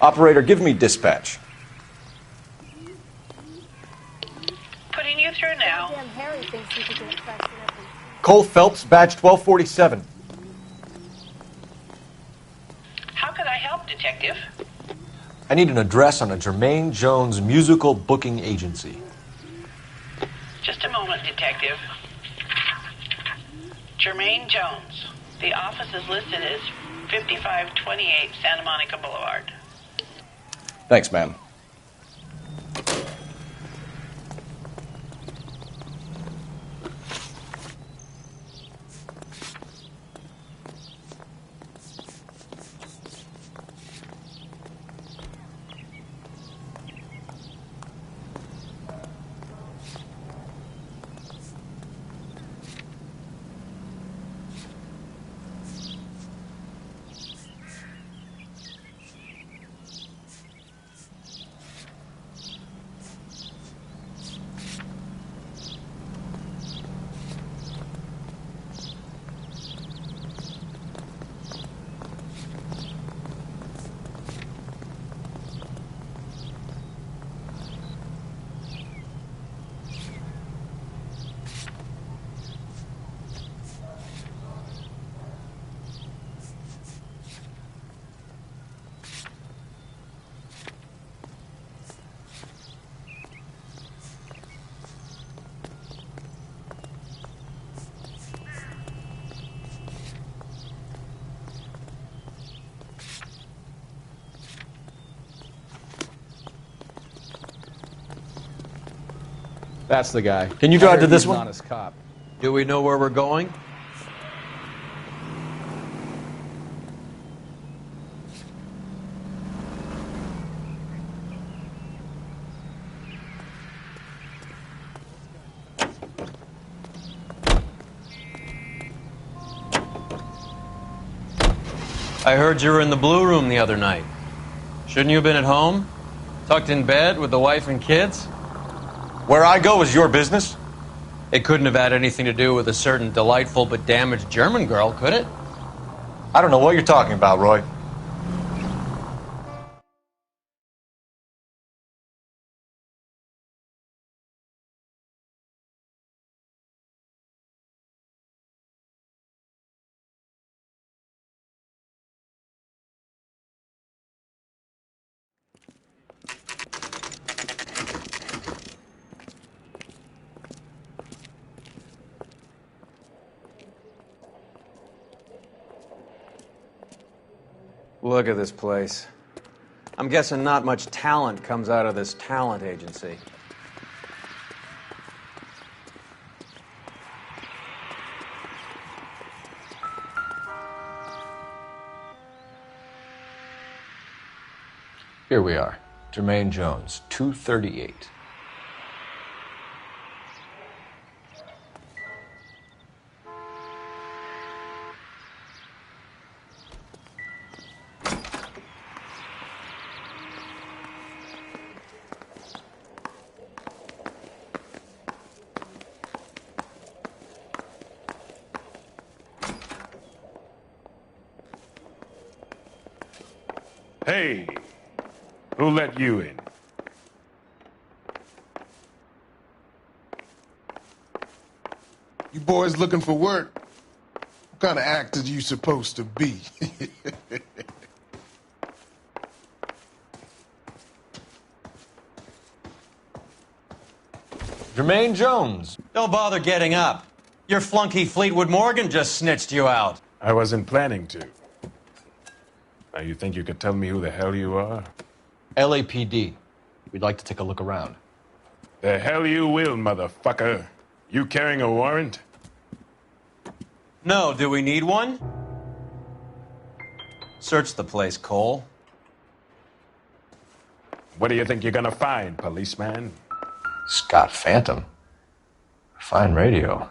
Operator, give me dispatch. Putting you through now. Cole Phelps, badge 1247. How could I help, Detective? I need an address on a Jermaine Jones musical booking agency. Just a moment, Detective. Jermaine Jones. The office is listed as 5528 Santa Monica Boulevard. Thanks, ma'am. That's the guy. Can you drive to this one? Honest cop. Do we know where we're going? I heard you were in the Blue Room the other night. Shouldn't you have been at home? Tucked in bed with the wife and kids? Where I go is your business? It couldn't have had anything to do with a certain delightful but damaged German girl, could it? I don't know what you're talking about, Roy. Look at this place. I'm guessing not much talent comes out of this talent agency. Here we are. Jermaine Jones, 238. Hey, who let you in? You boys looking for work? What kind of actor you supposed to be? Jermaine Jones. Don't bother getting up. Your flunky Fleetwood Morgan just snitched you out. I wasn't planning to. Now, you think you could tell me who the hell you are? LAPD. We'd like to take a look around. The hell you will, motherfucker. You carrying a warrant? No, do we need one? Search the place, Cole. What do you think you're gonna find, policeman? Scott Phantom. Fine radio.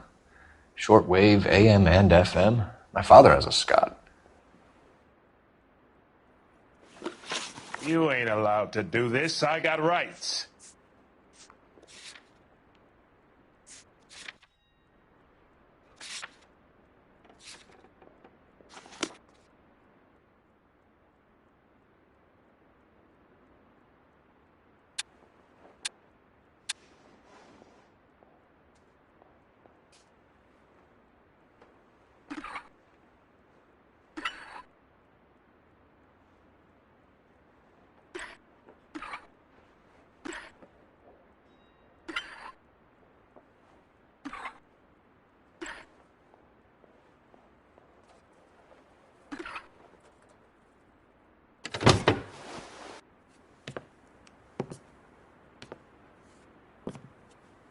Shortwave, AM and FM. My father has a Scott. You ain't allowed to do this. I got rights.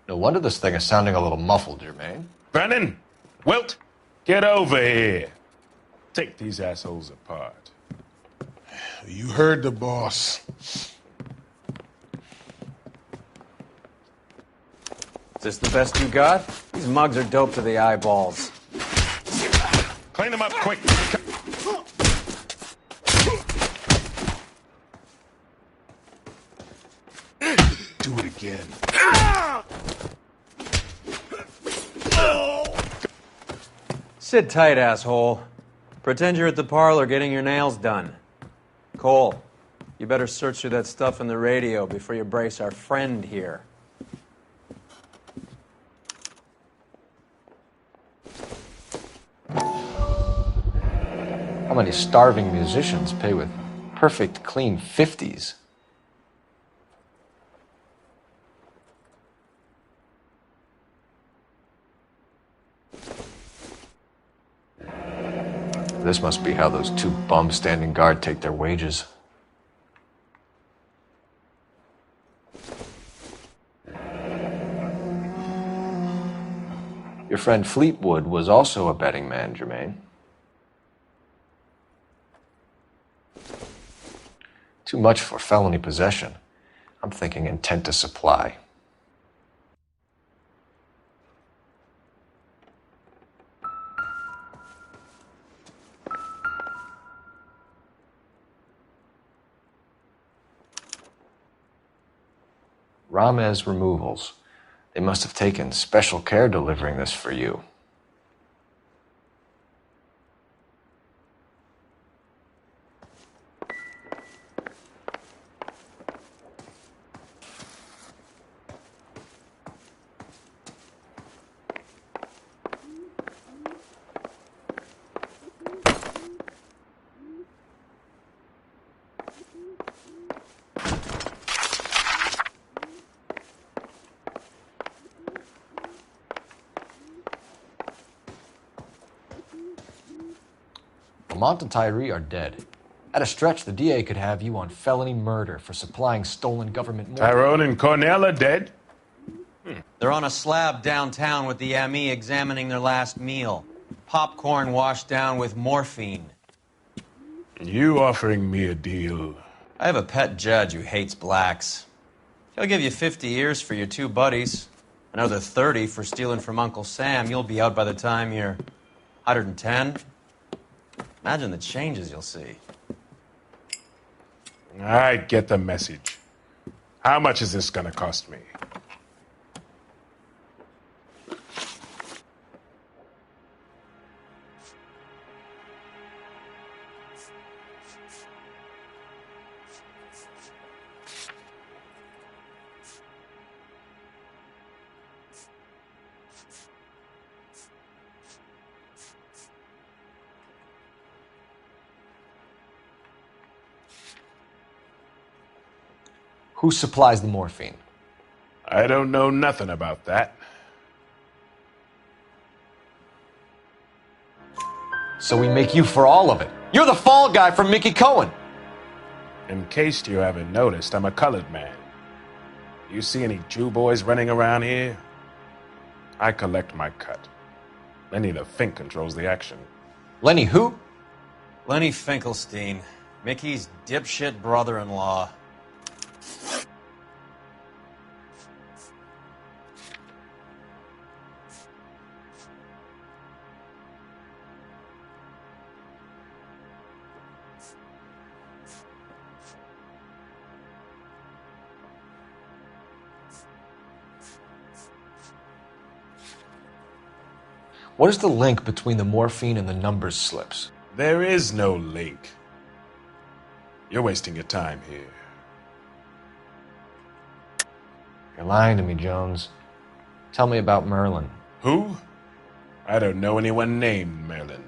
No wonder this thing is sounding a little muffled, Jermaine. Brennan! Wilt! Get over here! Take these assholes apart. You heard the boss. Is this the best you got? These mugs are dope to the eyeballs. Clean them up quick! Do it again. Sit tight, asshole. Pretend you're at the parlor getting your nails done. Cole, you better search through that stuff in the radio before you brace our friend here. How many starving musicians pay with perfect, clean 50s? This must be how those two bums standing guard take their wages. Your friend Fleetwood was also a betting man, Jermaine. Too much for felony possession. I'm thinking intent to supply. Ramez Removals. They must have taken special care delivering this for you. Lamont and Tyree are dead. At a stretch, the DA could have you on felony murder for supplying stolen government money. Tyrone and Cornell are dead? They're on a slab downtown with the ME examining their last meal. Popcorn washed down with morphine. You offering me a deal? I have a pet judge who hates blacks. He'll give you 50 years for your two buddies. Another 30 for stealing from Uncle Sam. You'll be out by the time you're 110. Imagine the changes you'll see. I get the message. How much is this gonna cost me? Who supplies the morphine? I don't know nothing about that. So we make you for all of it. You're the fall guy from Mickey Cohen. In case you haven't noticed, I'm a colored man. You see any Jew boys running around here? I collect my cut. Lenny the Fink controls the action. Lenny who? Lenny Finkelstein, Mickey's dipshit brother-in-law. What is the link between the morphine and the numbers slips? There is no link. You're wasting your time here. You're lying to me, Jones. Tell me about Merlin. Who? I don't know anyone named Merlin.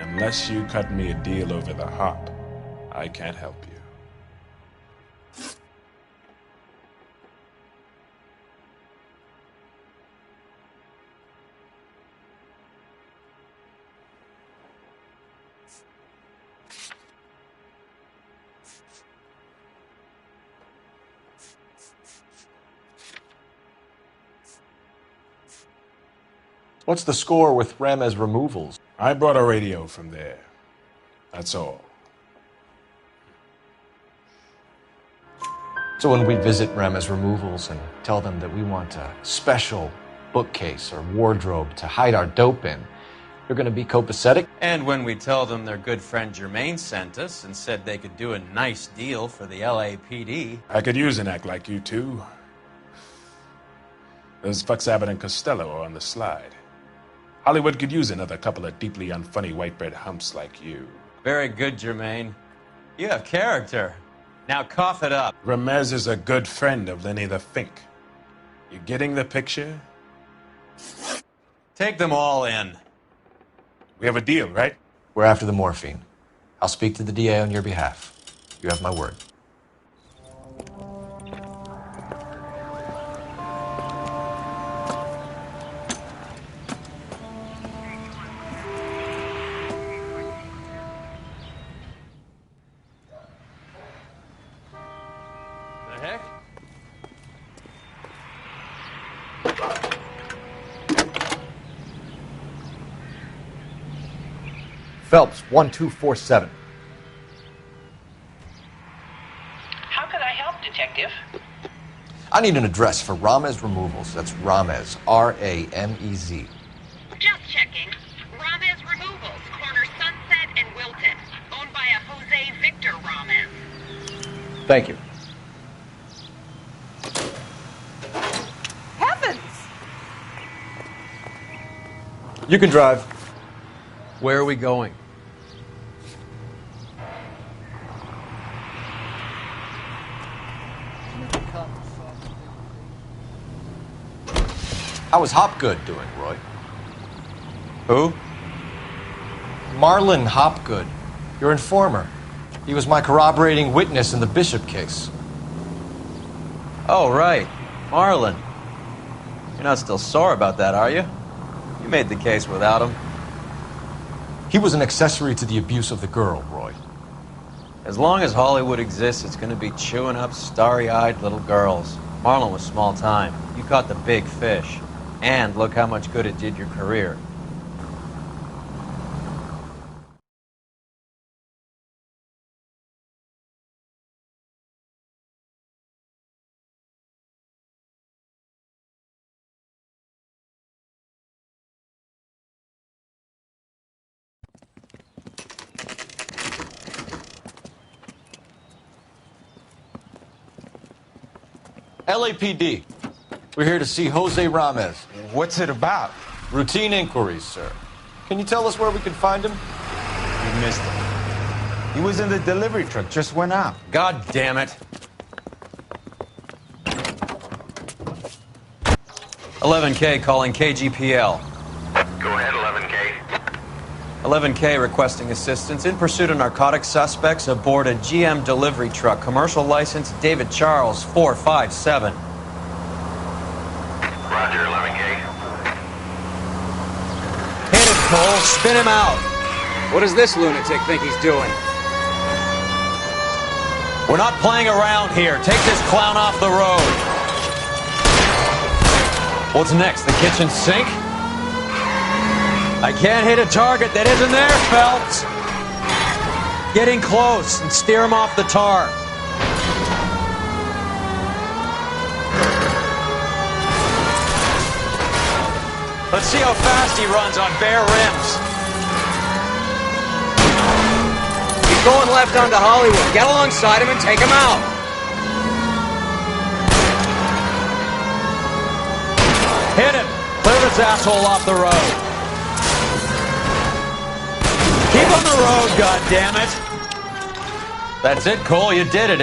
Unless you cut me a deal over the hop, I can't help you. What's the score with Ramez removals? I brought a radio from there. That's all. So when we visit Ramez removals and tell them that we want a special bookcase or wardrobe to hide our dope in, they're going to be copacetic? And when we tell them their good friend Jermaine sent us and said they could do a nice deal for the LAPD. I could use an act like you two. Those fucks Abbott and Costello are on the slide. Hollywood could use another couple of deeply unfunny white bread humps like you. Very good, Jermaine. You have character. Now cough it up. Ramez is a good friend of Lenny the Fink. You getting the picture? Take them all in. We have a deal, right? We're after the morphine. I'll speak to the DA on your behalf. You have my word. The heck? Phelps, 1247. How could I help, Detective? I need an address for Ramez Removals. That's Ramez, R-A-M-E-Z. Just checking. Ramez Removals, corner Sunset and Wilton. Owned by a Jose Victor Ramez. Thank you. Heavens! You can drive. Where are we going? How was Hopgood doing, Roy? Who? Marlon Hopgood, your informer. He was my corroborating witness in the Bishop case. Oh, right. Marlon. You're not still sore about that, are you? You made the case without him. He was an accessory to the abuse of the girl, Roy. As long as Hollywood exists, it's going to be chewing up starry-eyed little girls. Marlon was small time. You caught the big fish. And look how much good it did your career. LAPD. We're here to see Jose Ramez. What's it about? Routine inquiries, sir. Can you tell us where we can find him? You missed him. He was in the delivery truck, just went out. God damn it. 11K calling KGPL. Go ahead, 11K. 11K requesting assistance in pursuit of narcotic suspects aboard a GM delivery truck. Commercial license David Charles 457. Roger, 11K. Hit him, Cole. Spin him out. What does this lunatic think he's doing? We're not playing around here. Take this clown off the road. What's next? The kitchen sink? I can't hit a target that isn't there, Phelps. Get in close and steer him off the tar. Let's see how fast he runs on bare rims. He's going left onto Hollywood. Get alongside him and take him out. Hit him. Clear this asshole off the road. Keep on the road, goddammit. That's it, Cole. You did it.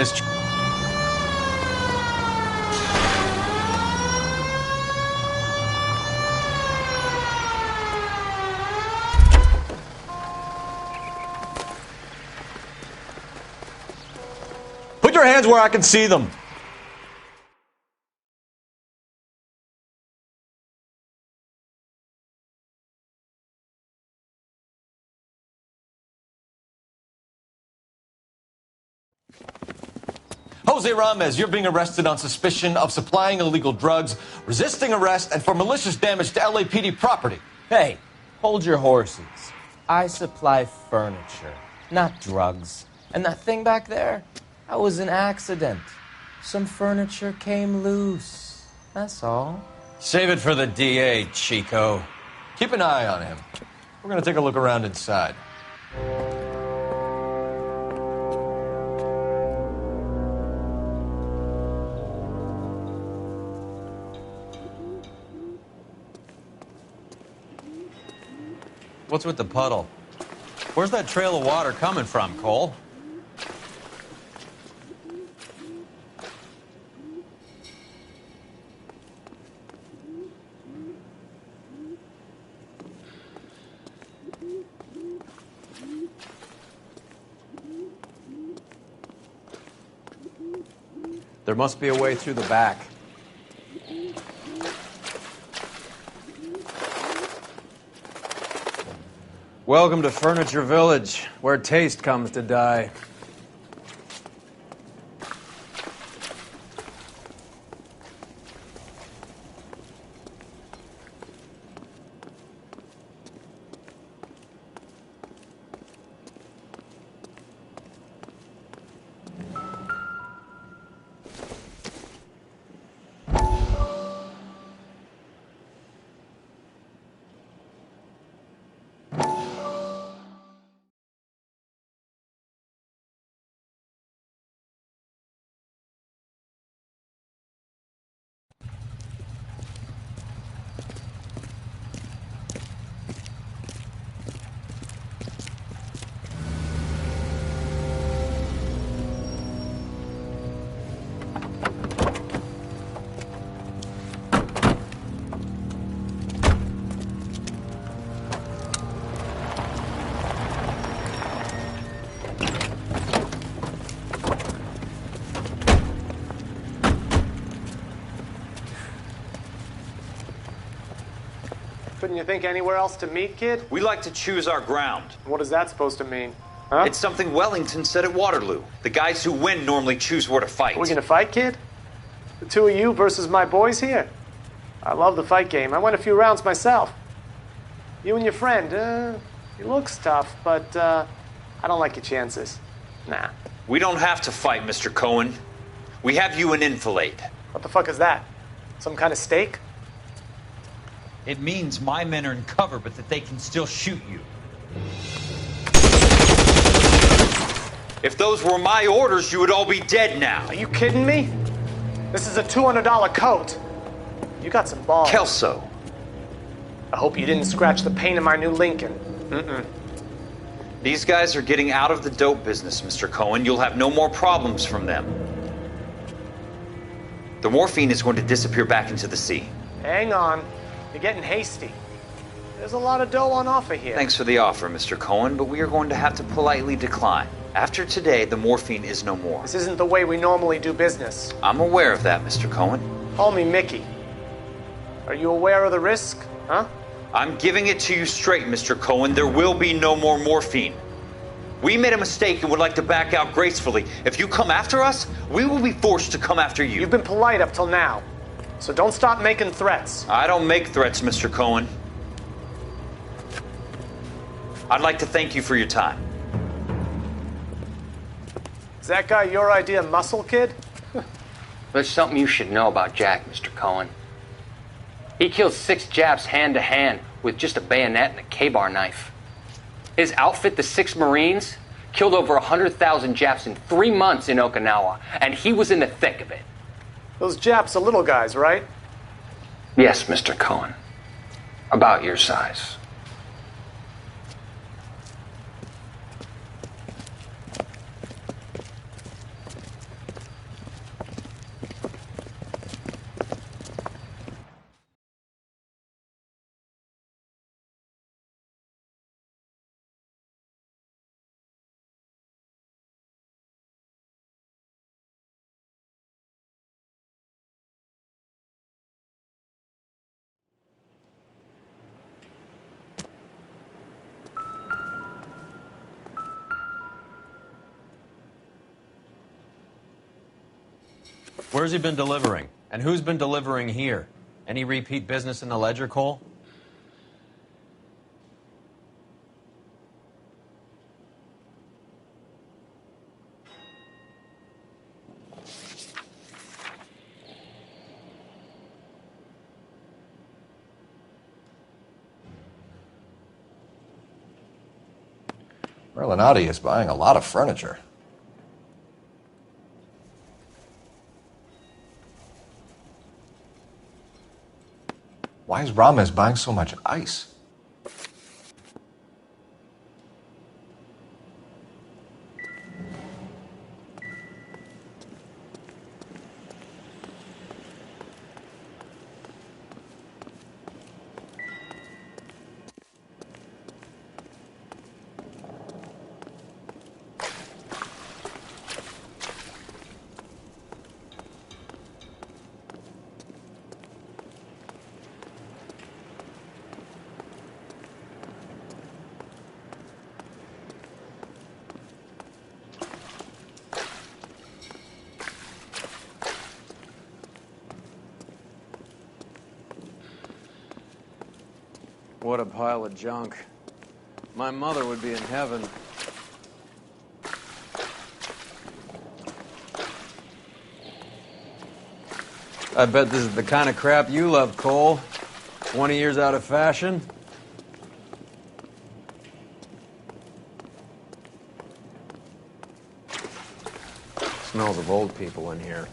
Put your hands where I can see them. Jose Ramos, you're being arrested on suspicion of supplying illegal drugs, resisting arrest, and for malicious damage to LAPD property. Hey, hold your horses. I supply furniture, not drugs. And that thing back there, that was an accident. Some furniture came loose. That's all. Save it for the DA, Chico. Keep an eye on him. We're going to take a look around inside. What's with the puddle? Where's that trail of water coming from, Cole? There must be a way through the back. Welcome to Furniture Village, where taste comes to die. Couldn't you think anywhere else to meet, kid? We like to choose our ground. What is that supposed to mean? Huh? It's something Wellington said at Waterloo. The guys who win normally choose where to fight. Are we gonna fight, kid? The two of you versus my boys here? I love the fight game. I went a few rounds myself. You and your friend, he looks tough, but I don't like your chances. Nah. We don't have to fight, Mr. Cohen. We have you in enfilade. What the fuck is that? Some kind of steak? It means my men are in cover, but that they can still shoot you. If those were my orders, you would all be dead now. Are you kidding me? This is a $200 coat. You got some balls. Kelso. I hope you didn't scratch the paint of my new Lincoln. Mm-mm. These guys are getting out of the dope business, Mr. Cohen. You'll have no more problems from them. The morphine is going to disappear back into the sea. Hang on. You're getting hasty. There's a lot of dough on offer here. Thanks for the offer, Mr. Cohen, but we are going to have to politely decline. After today, the morphine is no more. This isn't the way we normally do business. I'm aware of that, Mr. Cohen. Call me Mickey. Are you aware of the risk, huh? I'm giving it to you straight, Mr. Cohen. There will be no more morphine. We made a mistake and would like to back out gracefully. If you come after us, we will be forced to come after you. You've been polite up till now, so don't stop making threats. I don't make threats, Mr. Cohen. I'd like to thank you for your time. Is that guy your idea of muscle, kid? There's something you should know about Jack, Mr. Cohen. He killed 6 Japs hand-to-hand with just a bayonet and a K-bar knife. His outfit, the 6 Marines, killed over 100,000 Japs in 3 months in Okinawa, and he was in the thick of it. Those Japs are little guys, right? Yes, Mr. Cohen. About your size. Where's he been delivering? And who's been delivering here? Any repeat business in the ledger, Cole? Merlinotti is buying a lot of furniture. Why is Ramos buying so much ice? What a pile of junk. My mother would be in heaven. I bet this is the kind of crap you love, Cole. 20 years out of fashion. Smells of old people in here.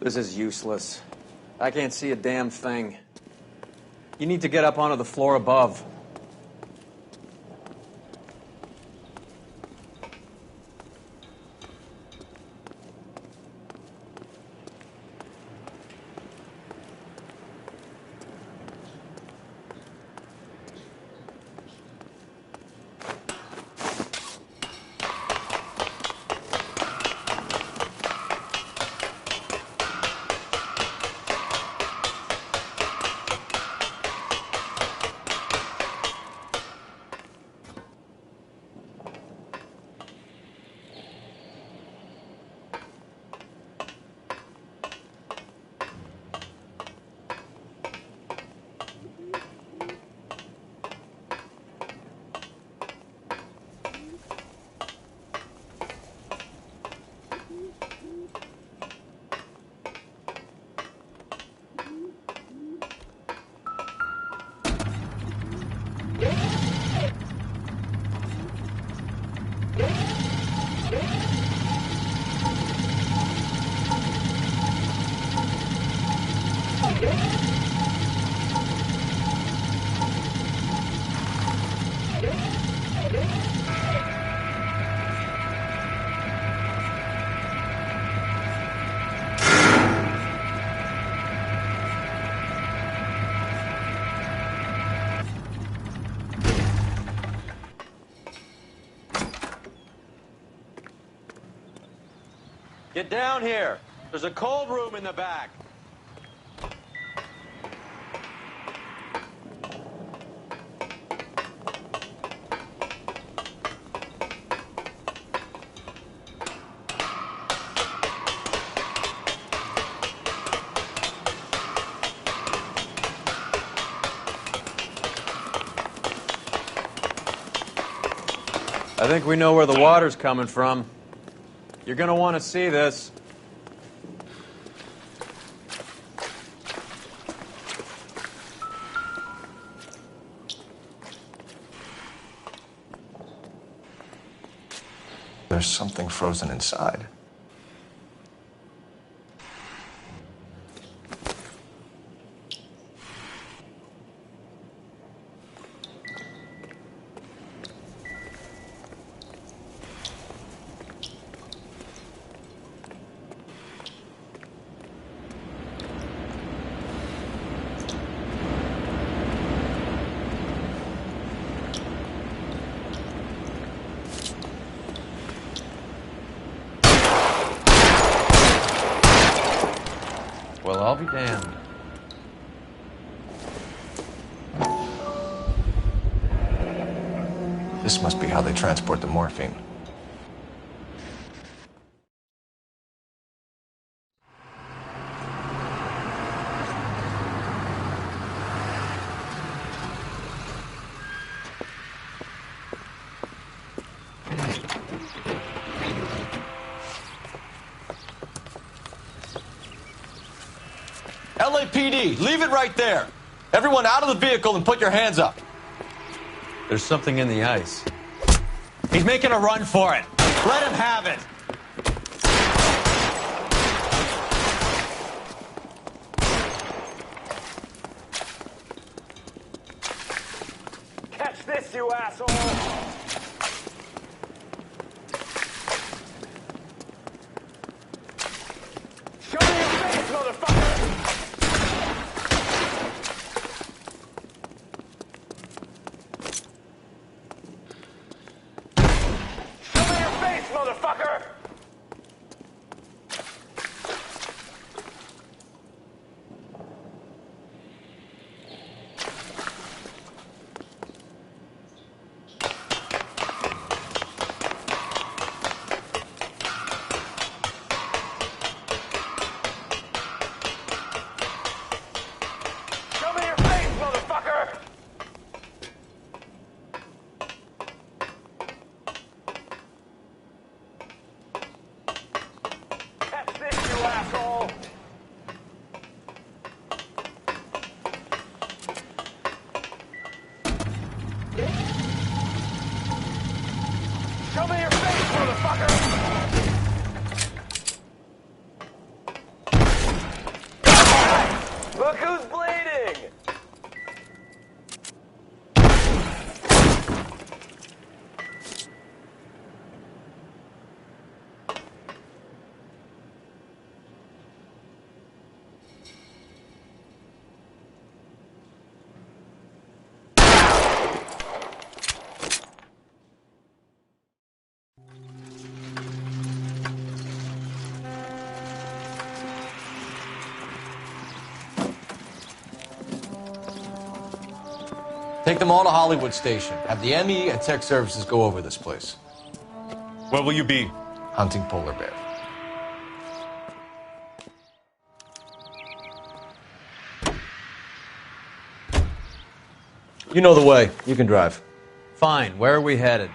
This is useless. I can't see a damn thing. You need to get up onto the floor above. Get down here. There's a cold room in the back. I think we know where the water's coming from. You're gonna want to see this. There's something frozen inside. I'll be damned. This must be how they transport the morphine. LAPD, leave it right there. Everyone out of the vehicle and put your hands up. There's something in the ice. He's making a run for it. Let him have it. Catch this, you asshole! Show me your face, motherfucker! Show me your face, motherfucker! Show me your face, motherfucker! Catch this, you asshole! Show me your face, motherfucker! Look who's bleeding! Take them all to Hollywood Station. Have the ME and tech services go over this place. Where will you be? Hunting polar bear. You know the way. You can drive. Fine, where are we headed?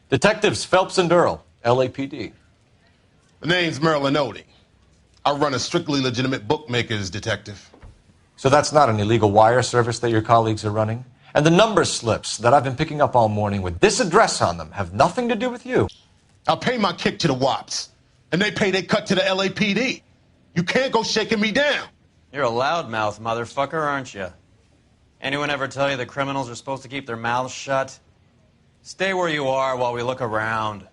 Detectives Phelps and Earl, LAPD. The name's Merlin Odie. I run a strictly legitimate bookmaker's detective. So that's not an illegal wire service that your colleagues are running? And the number slips that I've been picking up all morning with this address on them have nothing to do with you? I'll pay my kick to the Wops, and they pay their cut to the LAPD. You can't go shaking me down. You're a loudmouth motherfucker, aren't you? Anyone ever tell you that criminals are supposed to keep their mouths shut? Stay where you are while we look around.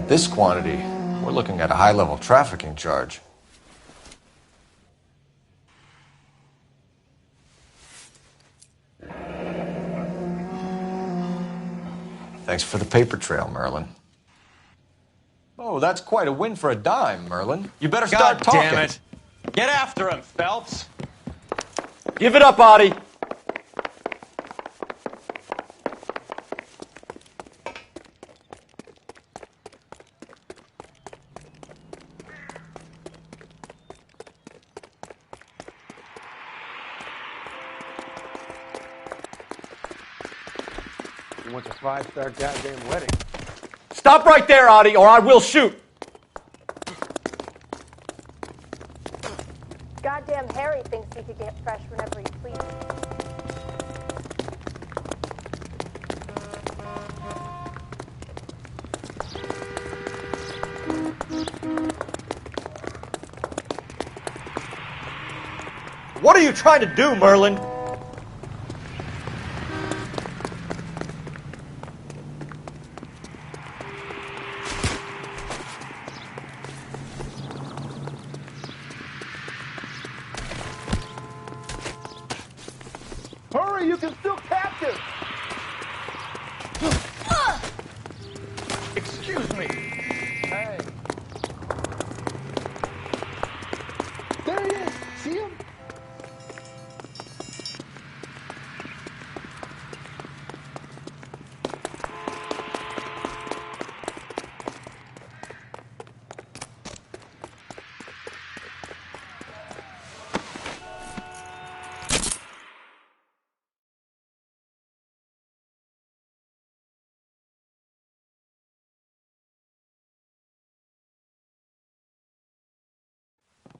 This quantity, we're looking at a high-level trafficking charge. Thanks for the paper trail, Merlin. Oh, that's quite a win for a dime, Merlin. You better start talking. God damn it. Get after him, Phelps. Give it up, Audie. He wants a 5-star goddamn wedding. Stop right there, Audie, or I will shoot. Goddamn Harry thinks he could get fresh whenever he pleases. What are you trying to do, Merlin? Hurry, you can still captive! Excuse me. Hey. There he is. See him?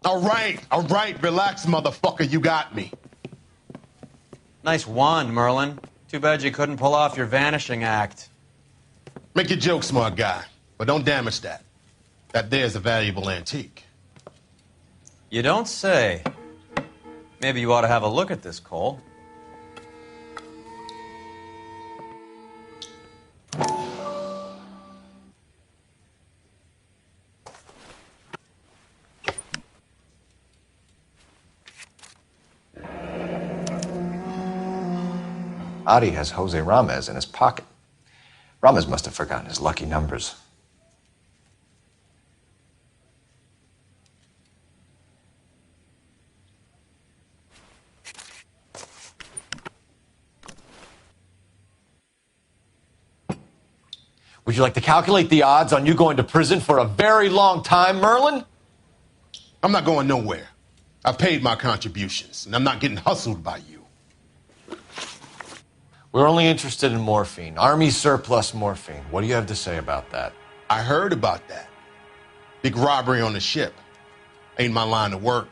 All right, relax, motherfucker, you got me. Nice wand, Merlin. Too bad you couldn't pull off your vanishing act. Make your joke, smart guy, but don't damage that. That there's a valuable antique. You don't say. Maybe you ought to have a look at this, Cole. Adi has Jose Ramez in his pocket. Ramez must have forgotten his lucky numbers. Would you like to calculate the odds on you going to prison for a very long time, Merlin? I'm not going nowhere. I've paid my contributions, and I'm not getting hustled by you. We're only interested in morphine. Army surplus morphine. What do you have to say about that? I heard about that. Big robbery on the ship. Ain't my line of work.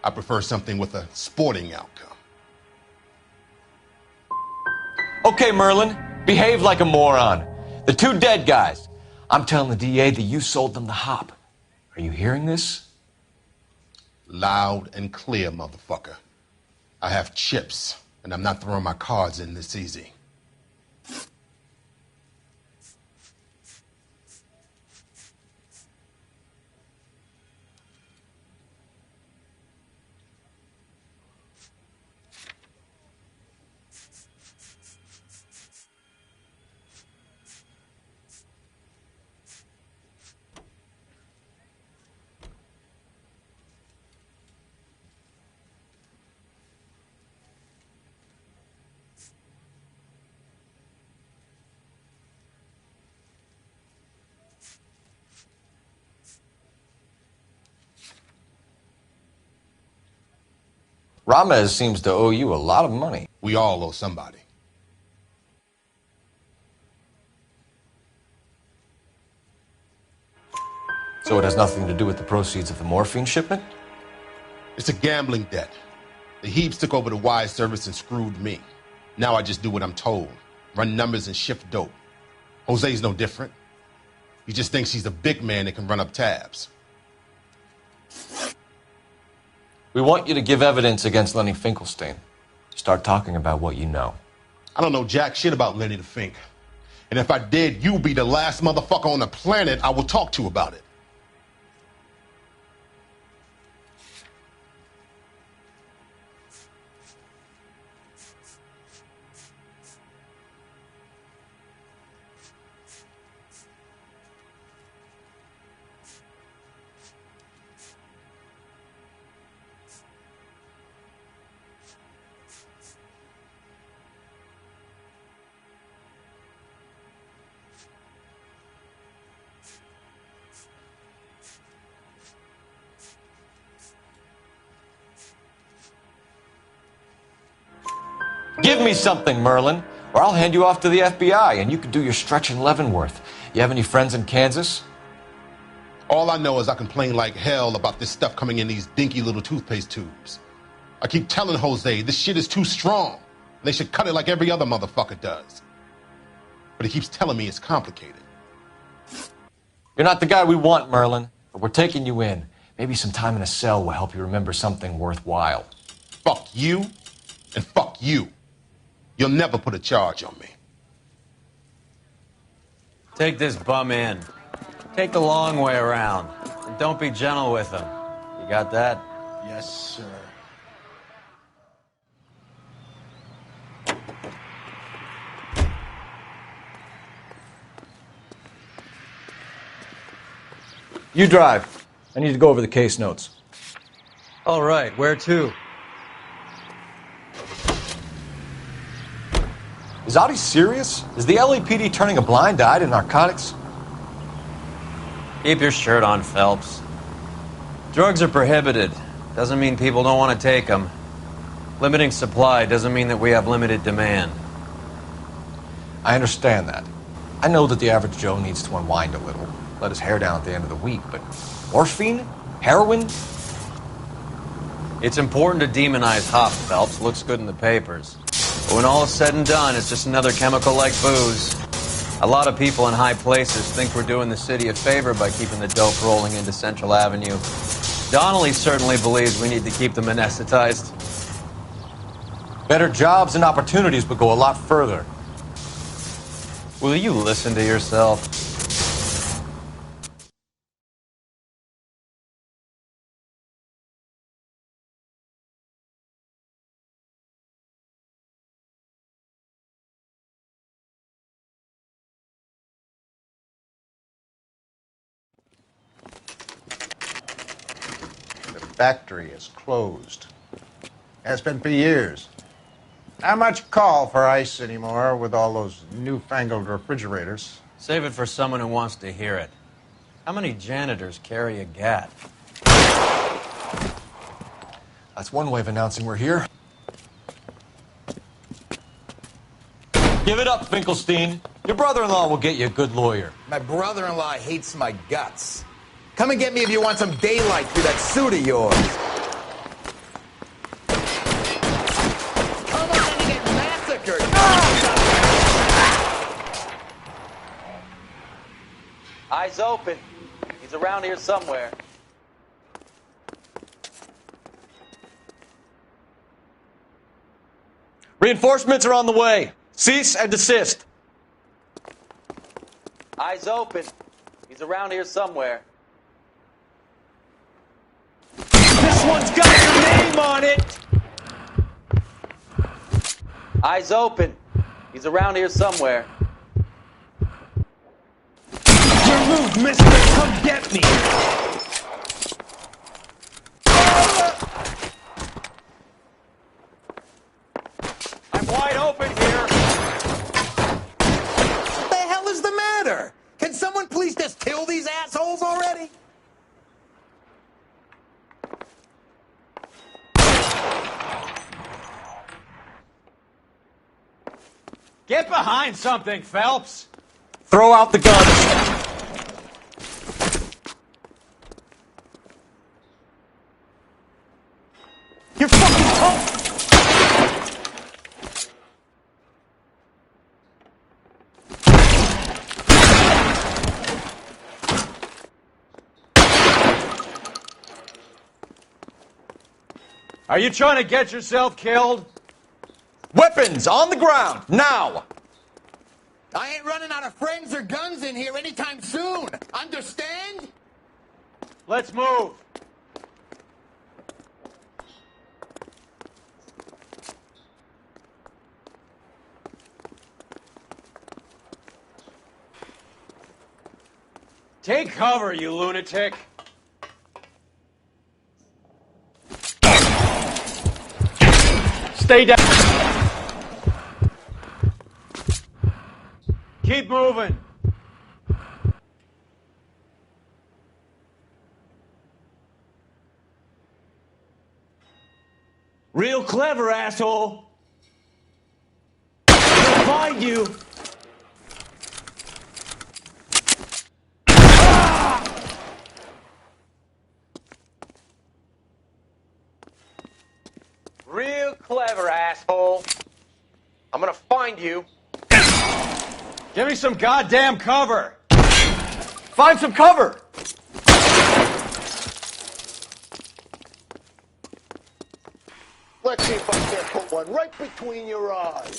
I prefer something with a sporting outcome. Okay, Merlin, behave like a moron. The two dead guys. I'm telling the DA that you sold them the hop. Are you hearing this? Loud and clear, motherfucker. I have chips, and I'm not throwing my cards in this easy. Ramez seems to owe you a lot of money. We all owe somebody. So it has nothing to do with the proceeds of the morphine shipment? It's a gambling debt. The Heaps took over the wire service and screwed me. Now I just do what I'm told. Run numbers and shift dope. Jose's no different. He just thinks he's a big man that can run up tabs. We want you to give evidence against Lenny Finkelstein. Start talking about what you know. I don't know jack shit about Lenny the Fink. And if I did, you'll be the last motherfucker on the planet I will talk to about it. Give me something, Merlin, or I'll hand you off to the FBI and you can do your stretch in Leavenworth. You have any friends in Kansas? All I know is I complain like hell about this stuff coming in these dinky little toothpaste tubes. I keep telling Jose this shit is too strong. They should cut it like every other motherfucker does. But he keeps telling me it's complicated. You're not the guy we want, Merlin, but we're taking you in. Maybe some time in a cell will help you remember something worthwhile. Fuck you, and fuck you. You'll never put a charge on me. Take this bum in. Take the long way around. And don't be gentle with him. You got that? Yes, sir. You drive. I need to go over the case notes. All right, where to? Is Audie serious? Is the LAPD turning a blind eye to narcotics? Keep your shirt on, Phelps. Drugs are prohibited. Doesn't mean people don't want to take them. Limiting supply doesn't mean that we have limited demand. I understand that. I know that the average Joe needs to unwind a little, let his hair down at the end of the week, but morphine? Heroin? It's important to demonize Hop, Phelps. Looks good in the papers. But when all is said and done, it's just another chemical like booze. A lot of people in high places think we're doing the city a favor by keeping the dope rolling into Central Avenue. Donnelly certainly believes we need to keep them anesthetized. Better jobs and opportunities would go a lot further. Will you listen to yourself? Factory is closed. Has been for years. Not much call for ice anymore with all those newfangled refrigerators. Save it for someone who wants to hear it. How many janitors carry a gat? That's one way of announcing we're here. Give it up, Finkelstein. Your brother-in-law will get you a good lawyer. My brother-in-law hates my guts. Come and get me if you want some daylight through that suit of yours. Come on and get massacred! Eyes open. He's around here somewhere. Reinforcements are on the way. Cease and desist. Eyes open. He's around here somewhere. This one's got your name on it! Eyes open. He's around here somewhere. Your move, mister! Come get me! I'm wide open here. What the hell is the matter? Can someone please just kill these assholes already? Get behind something, Phelps! Throw out the guns. You're fucking home! Are you trying to get yourself killed? Weapons on the ground, now! I ain't running out of friends or guns in here anytime soon. Understand? Let's move. Take cover, you lunatic. Stay down. Keep moving. Real clever, asshole. I'll find you. Real clever, asshole. I'm gonna find you. Give me some goddamn cover. Find some cover. Let's see if I can't put one right between your eyes.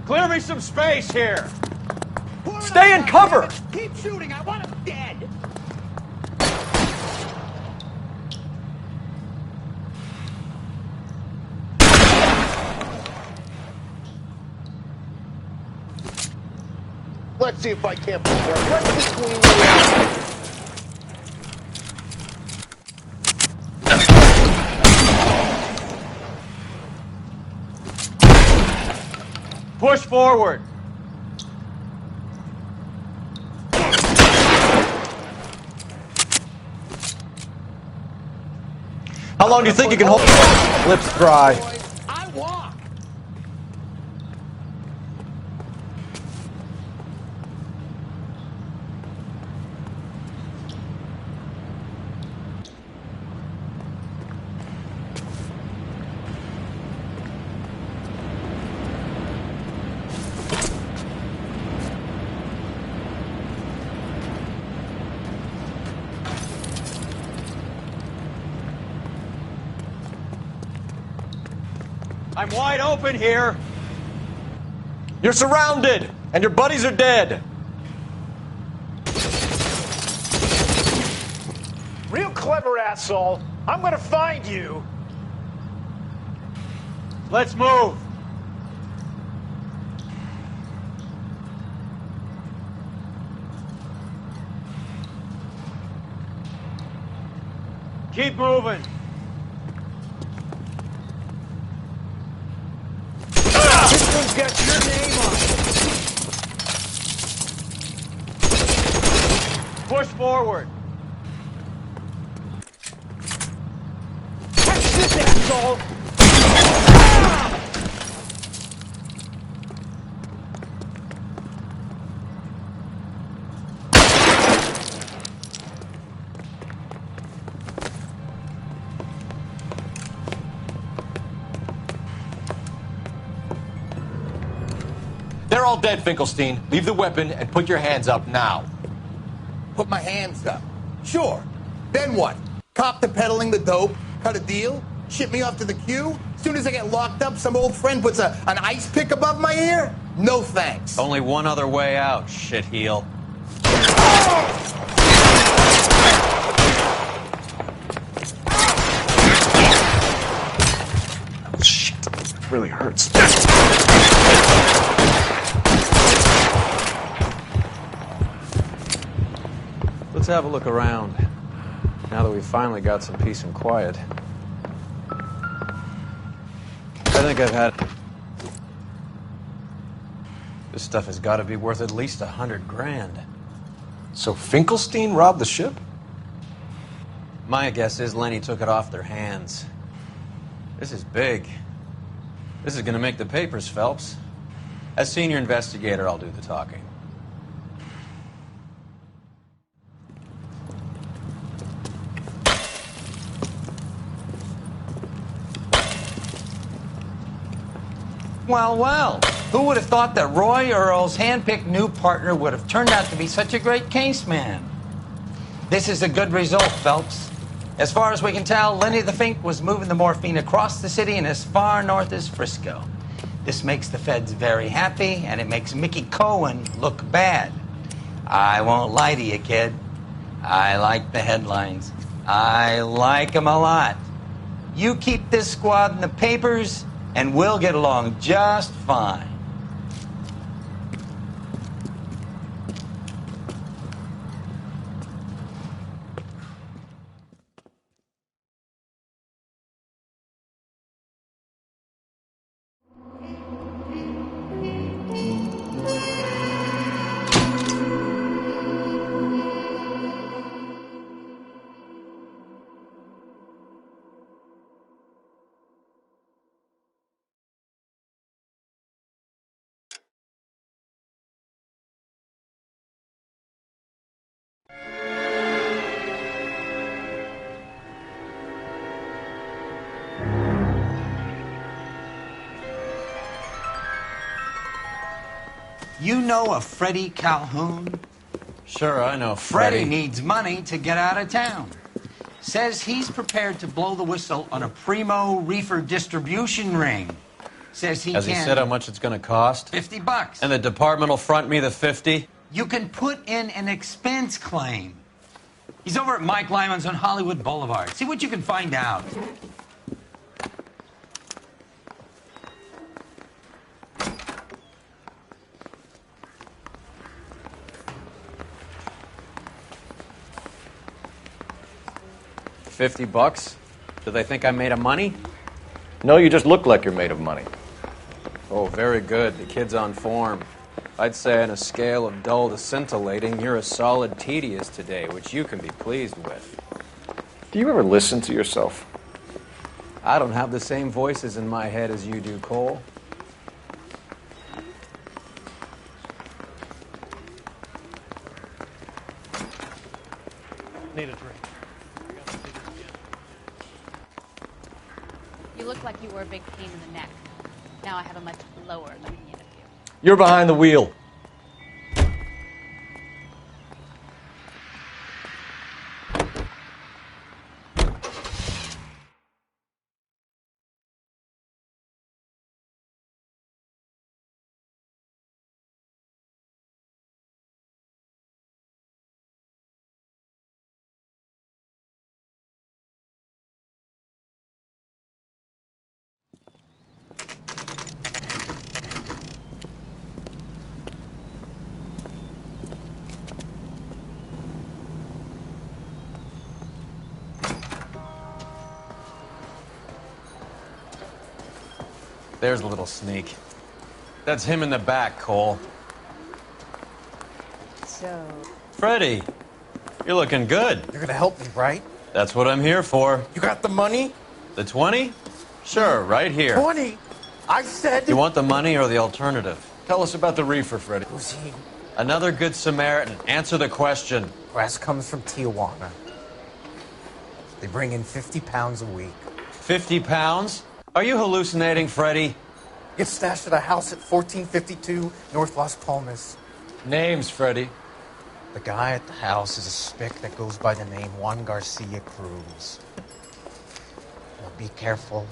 Clear me some space here. Stay in cover. Keep shooting. I want him dead. Let's see if I can't put one right between your eyes. Push forward. How long do you think you can hold? Lips dry. I walk. I'm wide open here. You're surrounded, and your buddies are dead. Real clever, asshole. I'm gonna find you. Let's move. Keep moving. This one's got your name on it. Push forward. Catch this, asshole. They're all dead, Finkelstein. Leave the weapon and put your hands up now. Put my hands up. Sure. Then what? Cop to peddling the dope? Cut a deal? Ship me off to the queue? Soon as I get locked up, some old friend puts an ice pick above my ear? No thanks. Only one other way out, shitheel. Shit. It really hurts. Let's have a look around, now that we've finally got some peace and quiet. I think I've had... This stuff has got to be worth at least $100 grand. So Finkelstein robbed the ship? My guess is Lenny took it off their hands. This is big. This is going to make the papers, Phelps. As senior investigator, I'll do the talking. Well, well, who would have thought that Roy Earl's hand-picked new partner would have turned out to be such a great case man? This is a good result, Phelps. As far as we can tell, Lenny the Fink was moving the morphine across the city and as far north as Frisco. This makes the feds very happy, and it makes Mickey Cohen look bad. I won't lie to you, kid. I like the headlines. I like them a lot. You keep this squad in the papers, and we'll get along just fine. You know a Freddie Calhoun? Sure, I know Freddie needs money to get out of town. Says he's prepared to blow the whistle on a primo reefer distribution ring. Says he Has he said how much it's going to cost? $50. And the department will front me the 50? You can put in an expense claim. He's over at Mike Lyman's on Hollywood Boulevard. See what you can find out. $50? Do they think I'm made of money? No, you just look like you're made of money. Oh, very good. The kid's on form. I'd say on a scale of dull to scintillating, you're a solid tedious today, which you can be pleased with. Do you ever listen to yourself? I don't have the same voices in my head as you do, Cole. Need a drink. You look like you were a big pain in the neck. Now I have a much lower opinion of you. You're behind the wheel. There's a little sneak. That's him in the back, Cole. So... Freddie, you're looking good. You're gonna help me, right? That's what I'm here for. You got the money? The 20? Sure, right here. 20? I said... You want the money or the alternative? Tell us about the reefer, Freddie. Who's he? Another good Samaritan. Answer the question. Grass comes from Tijuana. They bring in 50 pounds a week. 50 pounds? Are you hallucinating, Freddie? Gets stashed at a house at 1452 North Las Palmas. Names, Freddie. The guy at the house is a spick that goes by the name Juan Garcia Cruz. Now be careful.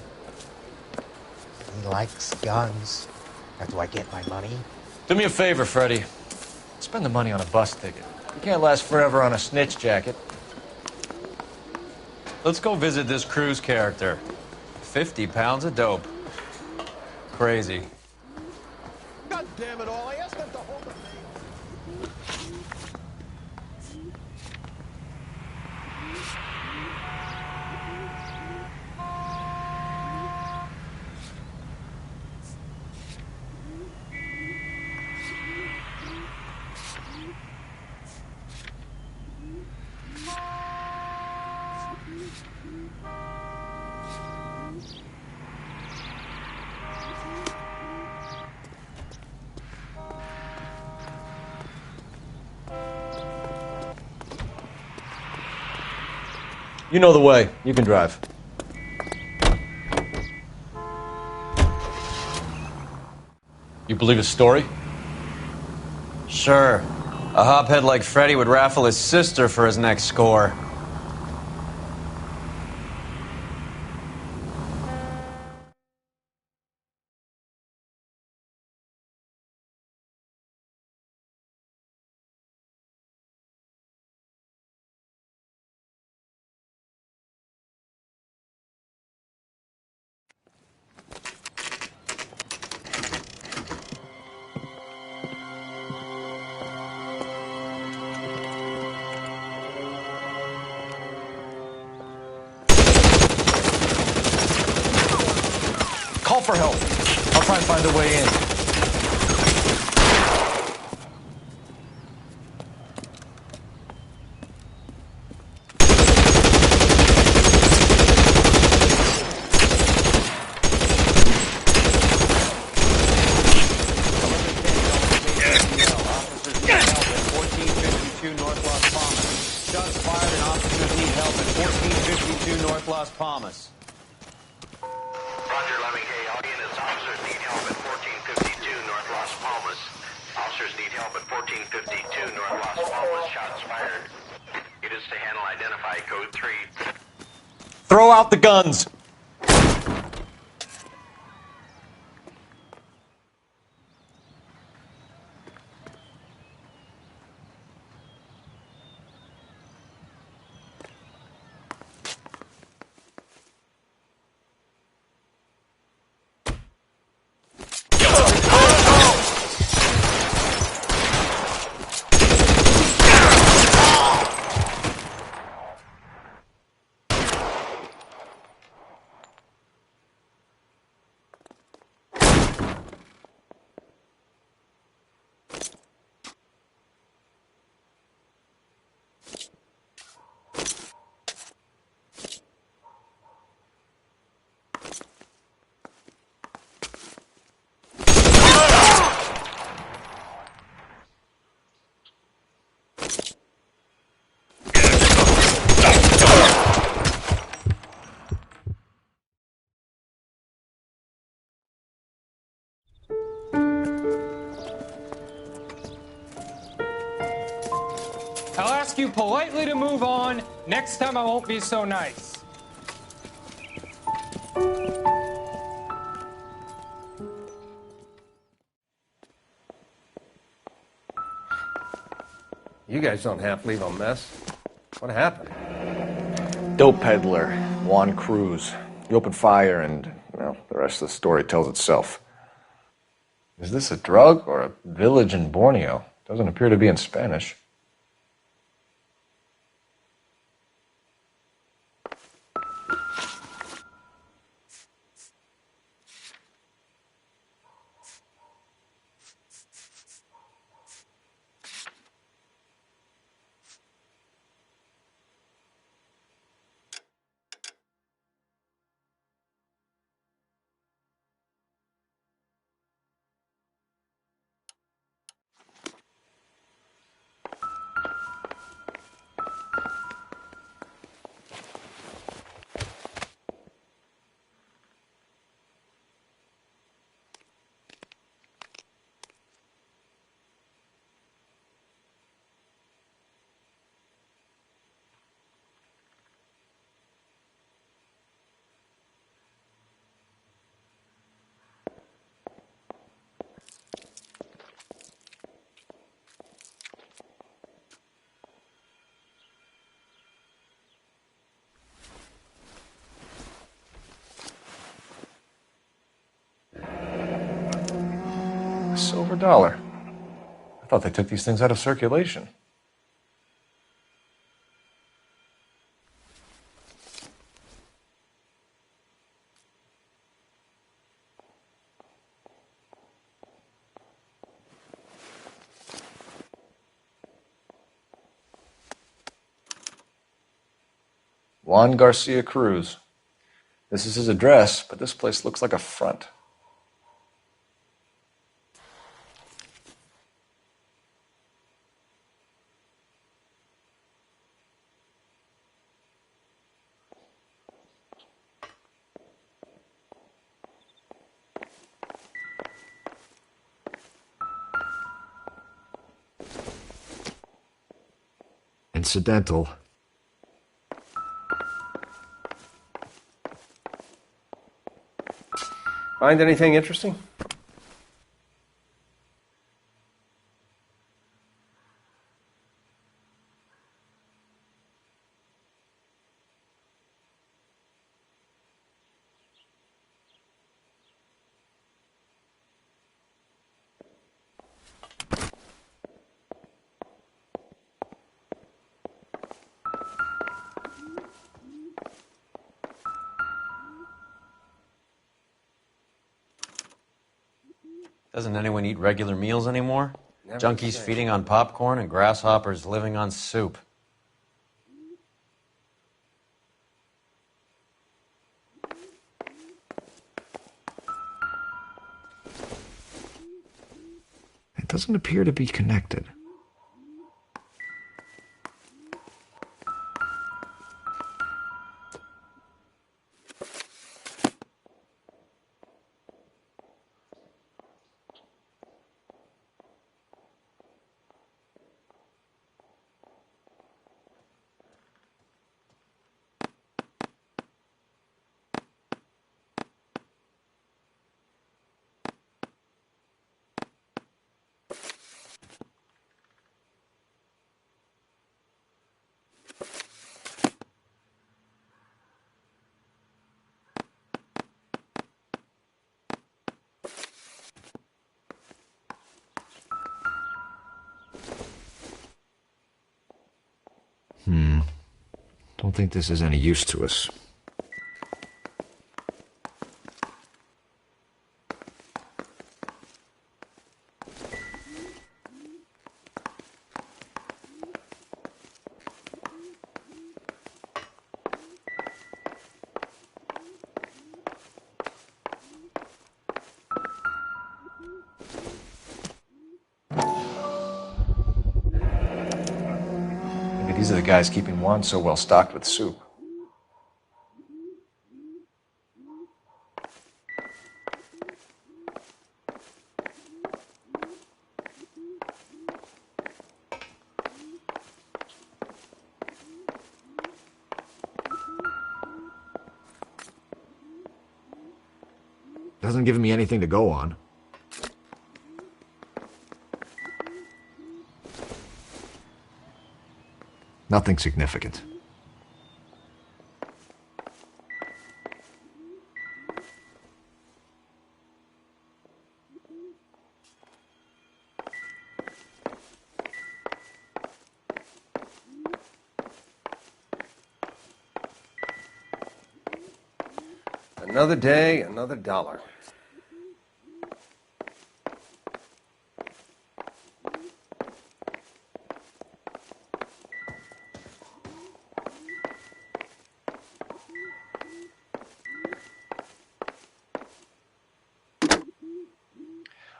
He likes guns. Now, do I get my money? Do me a favor, Freddie. Spend the money on a bus ticket. You can't last forever on a snitch jacket. Let's go visit this Cruz character. 50 pounds of dope. Crazy. God damn it all, I asked them to hold the You know the way. You can drive. You believe his story? Sure. A hophead like Freddie would raffle his sister for his next score. for help. I'll try and find a way in. Las Palmas. Roger, 11K. All units, officers need help at 1452 North Las Palmas. Officers need help at 1452 North Las Palmas. Shots fired. Units to handle identify code 3. Throw out the guns! I'll ask you politely to move on. Next time I won't be so nice. You guys don't half leave a mess. What happened? Dope peddler, Juan Cruz. He opened fire and, well, the rest of the story tells itself. Is this a drug or a village in Borneo? Doesn't appear to be in Spanish. Silver dollar. I thought they took these things out of circulation. Juan Garcia Cruz. This is his address, but this place looks like a front. Incidental. Find anything interesting? Doesn't anyone eat regular meals anymore? Never Junkies say. feeding on popcorn and grasshoppers living on soup. It doesn't appear to be connected. Don't think this is any use to us. Maybe these are the guys keeping Juan so well stocked with soup. Doesn't give me anything to go on. Nothing significant. Another day, another dollar.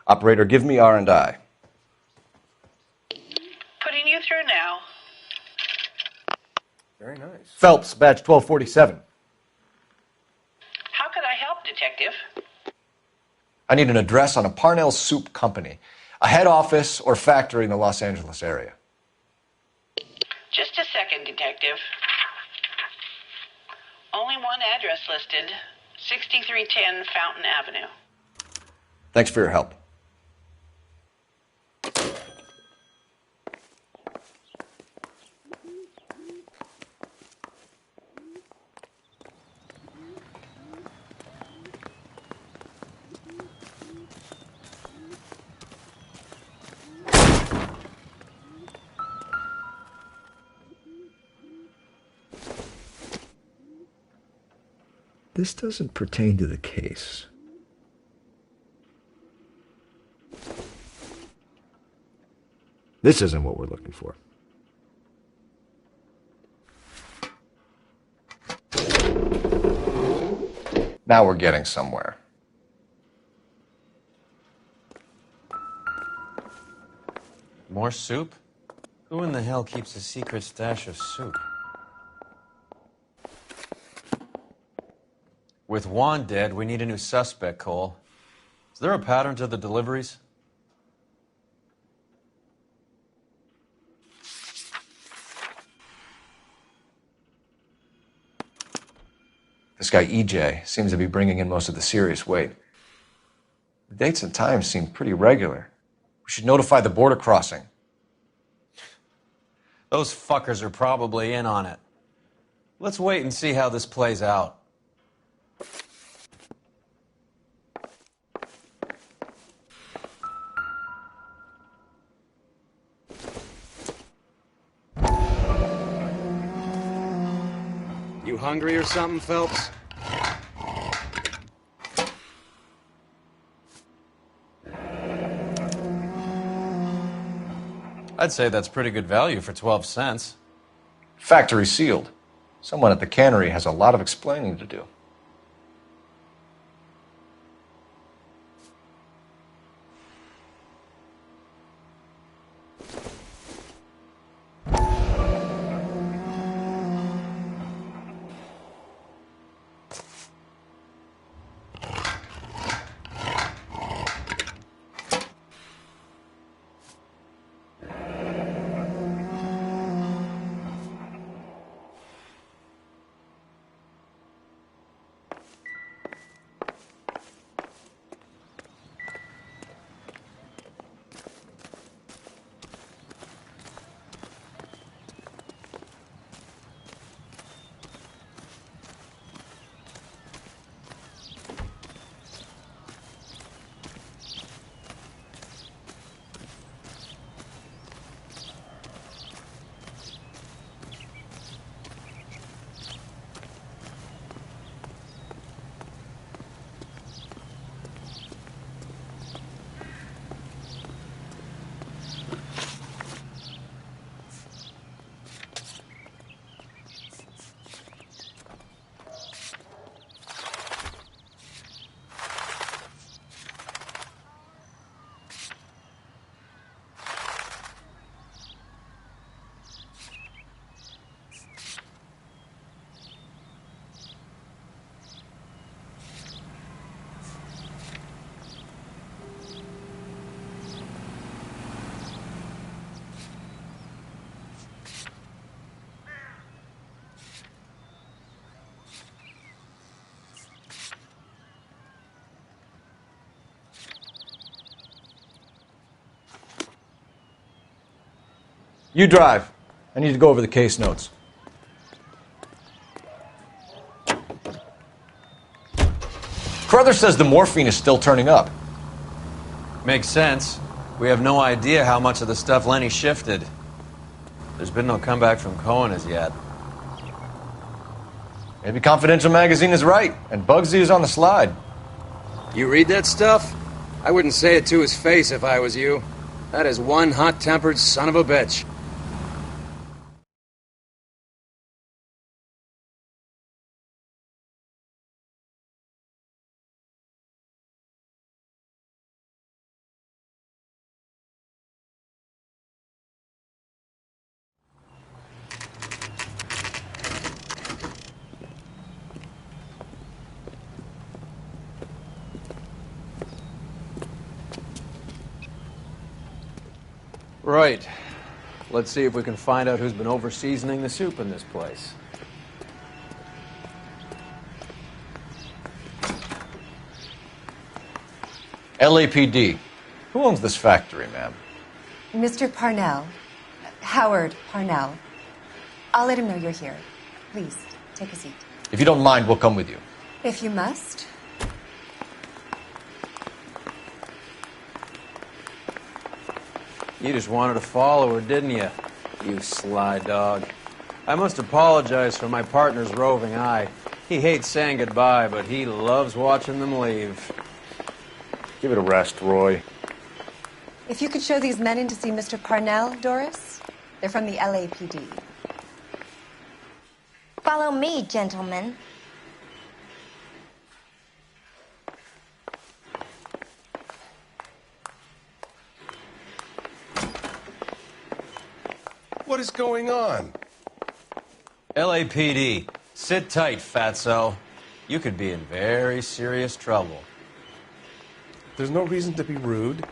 Operator, give me R&I. Putting you through now. Very nice. Phelps, badge 1247. How could I help, Detective? I need an address on a Parnell Soup Company, a head office or factory in the Los Angeles area. Just a second, Detective. Only one address listed, 6310 Fountain Avenue. Thanks for your help. This doesn't pertain to the case. This isn't what we're looking for. Now we're getting somewhere. More soup? Who in the hell keeps a secret stash of soup? With Juan dead, we need a new suspect, Cole. Is there a pattern to the deliveries? This guy EJ seems to be bringing in most of the serious weight. The dates and times seem pretty regular. We should notify the border crossing. Those fuckers are probably in on it. Let's wait and see how this plays out. You hungry or something, Phelps? I'd say that's pretty good value for 12 cents. Factory sealed. Someone at the cannery has a lot of explaining to do. You drive. I need to go over the case notes. Carruthers says the morphine is still turning up. Makes sense. We have no idea how much of the stuff Lenny shifted. There's been no comeback from Cohen as yet. Maybe Confidential Magazine is right, and Bugsy is on the slide. You read that stuff? I wouldn't say it to his face if I was you. That is one hot-tempered son of a bitch. Right. Let's see if we can find out who's been over-seasoning the soup in this place. LAPD. Who owns this factory, ma'am? Mr. Parnell. Howard Parnell. I'll let him know you're here. Please, take a seat. If you don't mind, we'll come with you. If you must. You just wanted to follow her, didn't you? You sly dog. I must apologize for my partner's roving eye. He hates saying goodbye, but he loves watching them leave. Give it a rest, Roy. If you could show these men in to see Mr. Parnell, Doris. They're from the LAPD. Follow me, gentlemen. What is going on? LAPD, sit tight, fatso. You could be in very serious trouble. There's no reason to be rude.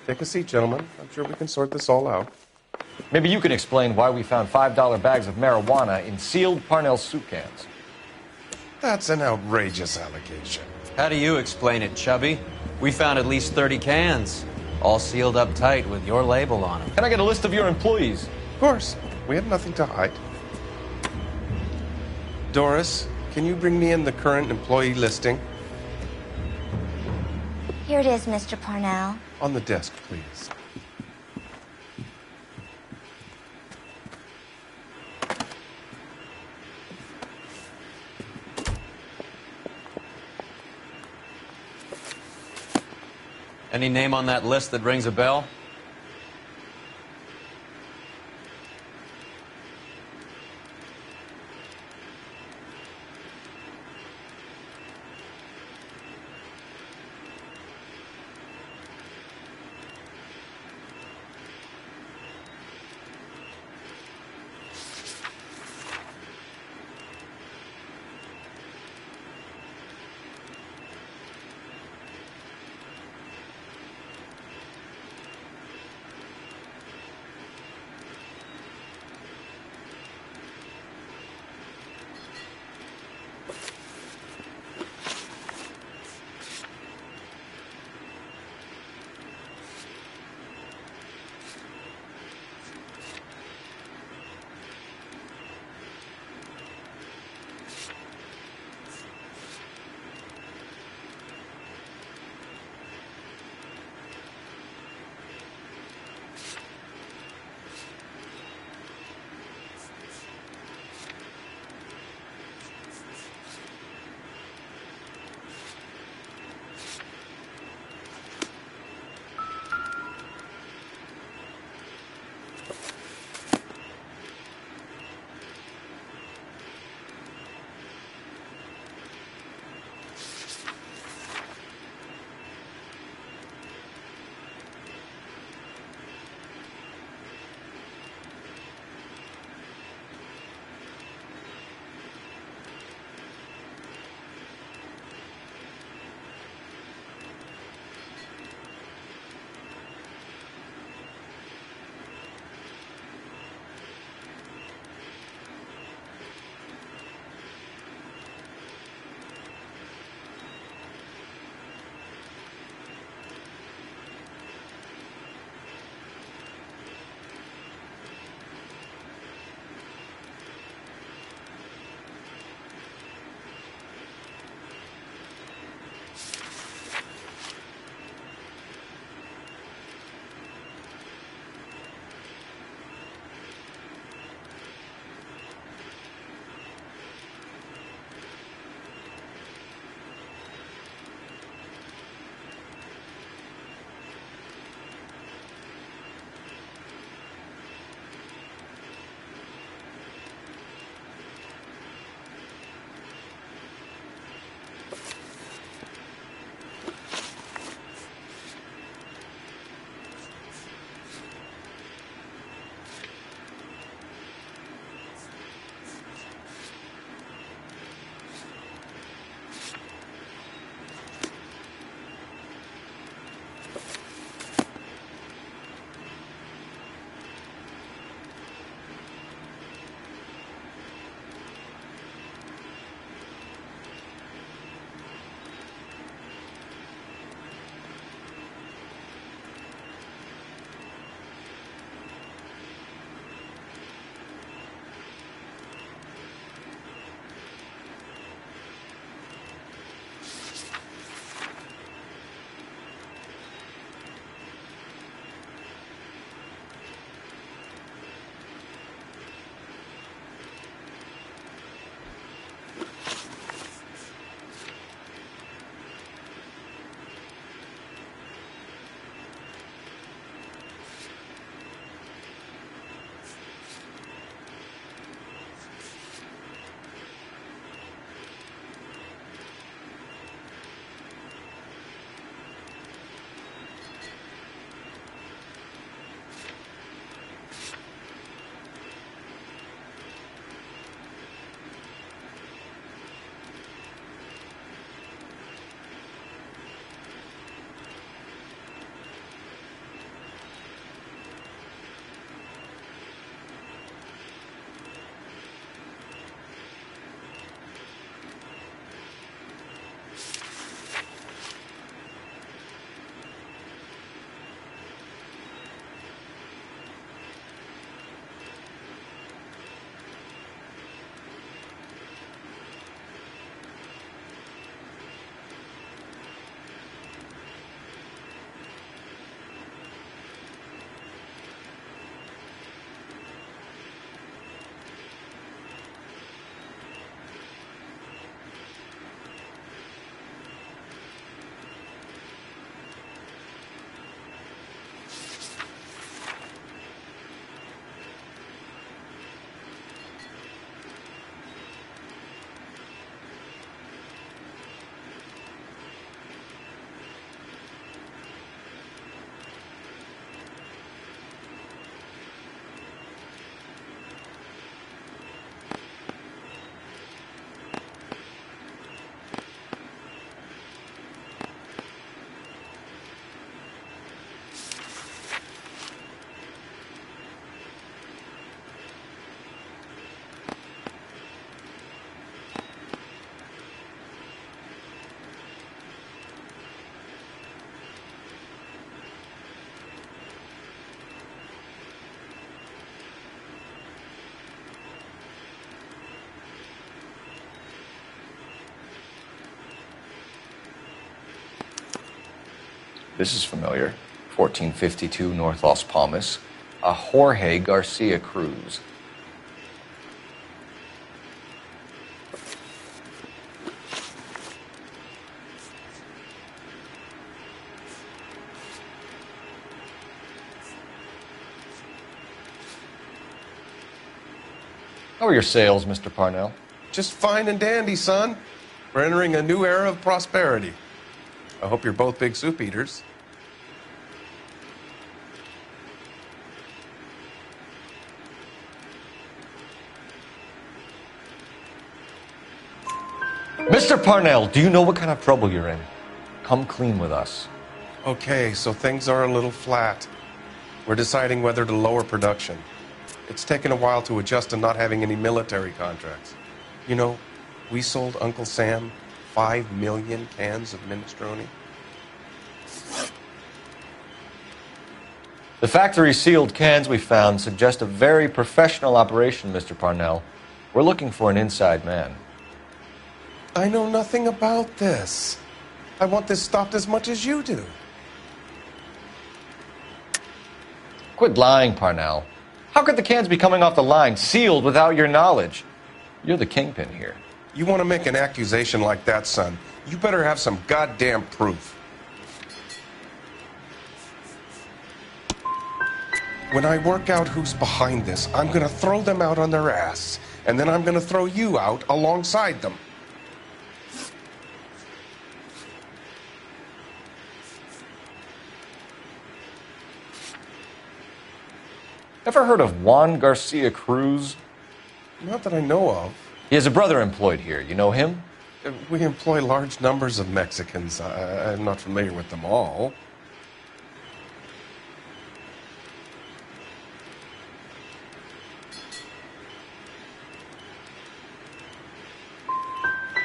Take a seat, gentlemen. I'm sure we can sort this all out. Maybe you can explain why we found $5 bags of marijuana in sealed Parnell soup cans. That's an outrageous allegation. How do you explain it, Chubby? We found at least 30 cans, all sealed up tight with your label on them. Can I get a list of your employees? Of course. We have nothing to hide. Doris, can you bring me in the current employee listing? Here it is, Mr. Parnell. On the desk, please. Any name on that list that rings a bell? This is familiar. 1452 North Las Palmas. A Jorge Garcia Cruz. How are your sales, Mr. Parnell? Just fine and dandy, son. We're entering a new era of prosperity. I hope you're both big soup eaters. Mr. Parnell, do you know what kind of trouble you're in? Come clean with us. Okay, so things are a little flat. We're deciding whether to lower production. It's taken a while to adjust to not having any military contracts. You know, we sold Uncle Sam 5 million cans of minestrone. The factory sealed cans we found suggest a very professional operation, Mr. Parnell. We're looking for an inside man. I know nothing about this. I want this stopped as much as you do. Quit lying, Parnell. How could the cans be coming off the line, sealed without your knowledge? You're the kingpin here. You want to make an accusation like that, son? You better have some goddamn proof. When I work out who's behind this, I'm going to throw them out on their ass, and then I'm going to throw you out alongside them. Ever heard of Juan Garcia Cruz? Not that I know of. He has a brother employed here. You know him? We employ large numbers of Mexicans. I'm not familiar with them all.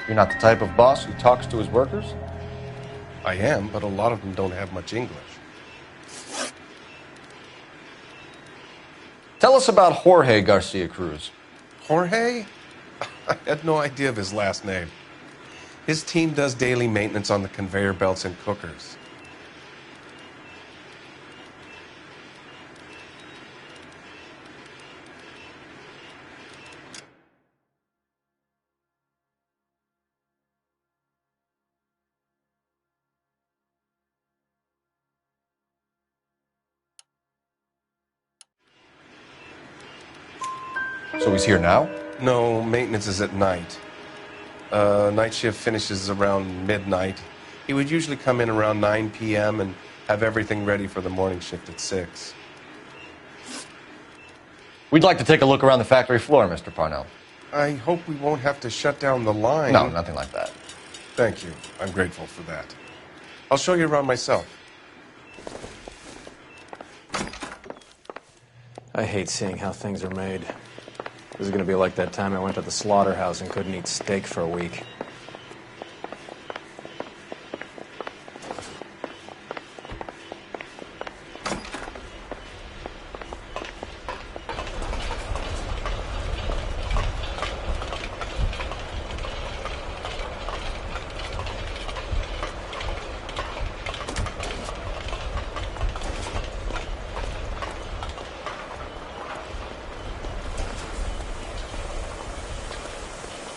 You're not the type of boss who talks to his workers? I am, but a lot of them don't have much English. Tell us about Jorge Garcia Cruz. Jorge? I had no idea of his last name. His team does daily maintenance on the conveyor belts and cookers. So he's here now? No, maintenance is at night. Night shift finishes around midnight. He would usually come in around 9 p.m. and have everything ready for the morning shift at 6. We'd like to take a look around the factory floor, Mr. Parnell. I hope we won't have to shut down the line. No, nothing like that. Thank you. I'm grateful for that. I'll show you around myself. I hate seeing how things are made. This is going to be like that time I went to the slaughterhouse and couldn't eat steak for a week.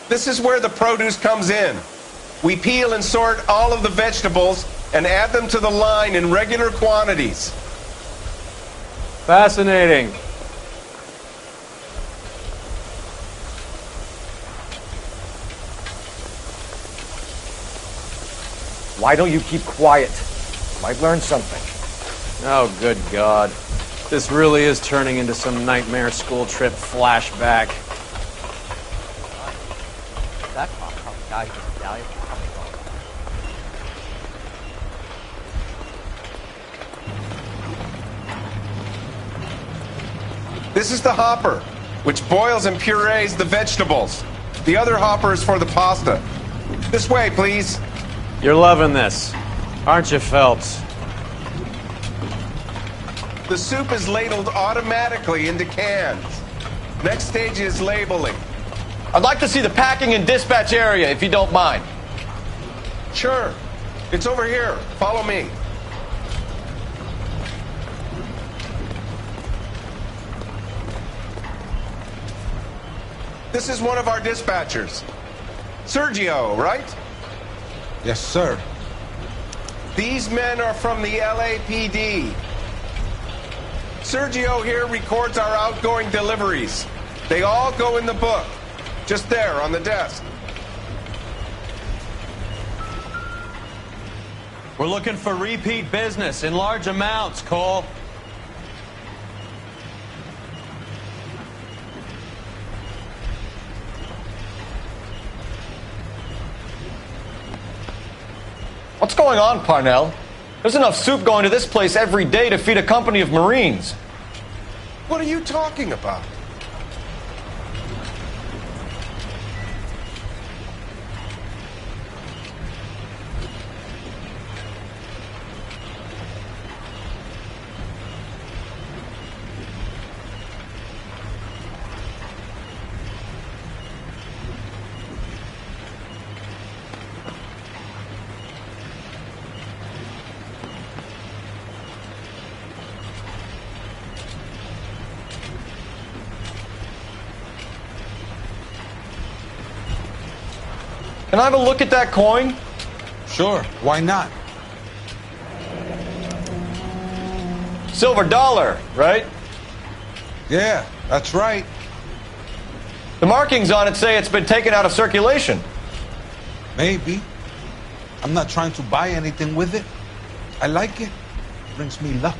This is where the produce comes in. We peel and sort all of the vegetables and add them to the line in regular quantities. Fascinating. Why don't you keep quiet? You might learn something. Oh, good God. This really is turning into some nightmare school trip flashback. This is the hopper, which boils and purees the vegetables. The other hopper is for the pasta. This way, please. You're loving this, aren't you, Phelps? The soup is ladled automatically into cans. Next stage is labeling. I'd like to see the packing and dispatch area, if you don't mind. Sure. It's over here. Follow me. This is one of our dispatchers. Sergio, right? Yes, sir. These men are from the LAPD. Sergio here records our outgoing deliveries. They all go in the book. Just there on the desk. We're looking for repeat business in large amounts, Cole. What's going on, Parnell? There's enough soup going to this place every day to feed a company of Marines. What are you talking about? Can I have a look at that coin? Sure, why not? Silver dollar, right? Yeah, that's right. The markings on it say it's been taken out of circulation. Maybe. I'm not trying to buy anything with it. I like it. Brings me luck.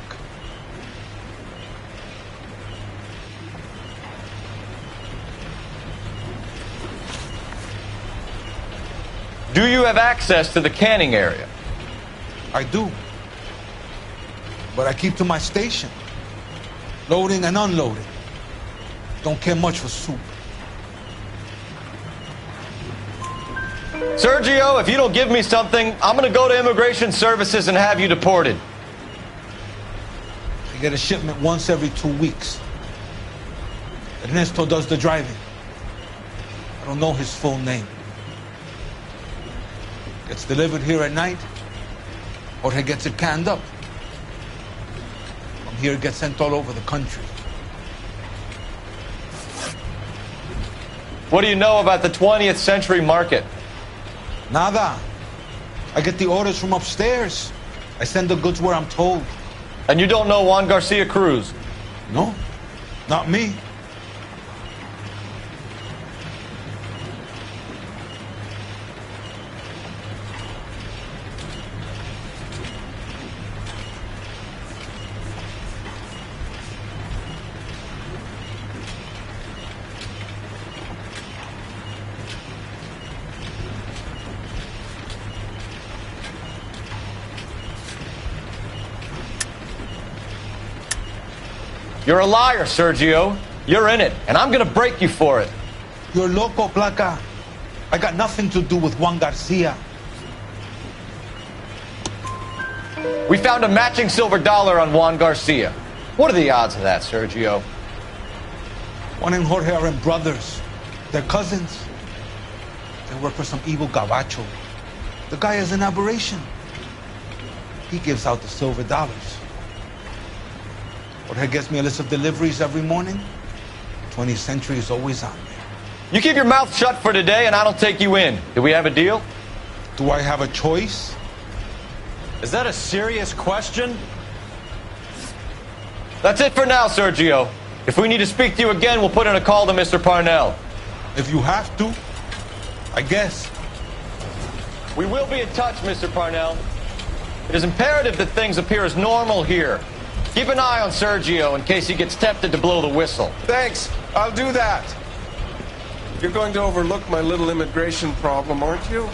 Do you have access to the canning area? I do. But I keep to my station. Loading and unloading. Don't care much for soup. Sergio, if you don't give me something, I'm going to go to Immigration Services and have you deported. I get a shipment once every 2 weeks. Ernesto does the driving. I don't know his full name. Gets delivered here at night, or he gets it canned up. From here, it gets sent all over the country. What do you know about the 20th century market? Nada. I get the orders from upstairs. I send the goods where I'm told. And you don't know Juan Garcia Cruz? No, not me. You're a liar, Sergio. You're in it, and I'm gonna break you for it. You're loco, Placa. I got nothing to do with Juan Garcia. We found a matching silver dollar on Juan Garcia. What are the odds of that, Sergio? Juan and Jorge are brothers. They're cousins. They work for some evil gabacho. The guy is an aberration. He gives out the silver dollars. Jorge gets me a list of deliveries every morning. 20th Century is always on there. You keep your mouth shut for today, and I don't take you in. Do we have a deal? Do I have a choice? Is that a serious question? That's it for now, Sergio. If we need to speak to you again, we'll put in a call to Mr. Parnell. If you have to, I guess. We will be in touch, Mr. Parnell. It is imperative that things appear as normal here. Keep an eye on Sergio in case he gets tempted to blow the whistle. Thanks. I'll do that. You're going to overlook my little immigration problem, aren't you?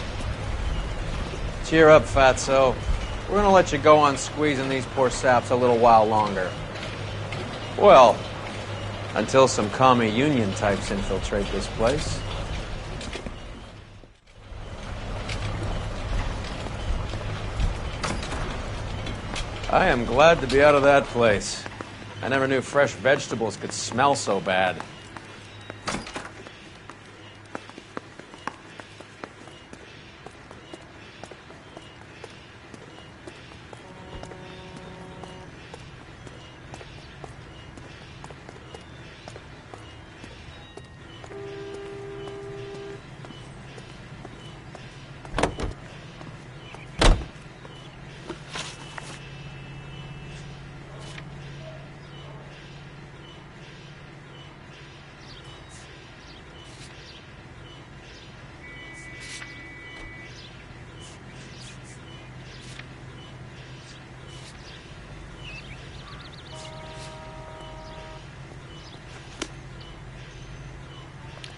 Cheer up, fatso. We're gonna let you go on squeezing these poor saps a little while longer. Well, until some commie union types infiltrate this place. I am glad to be out of that place. I never knew fresh vegetables could smell so bad.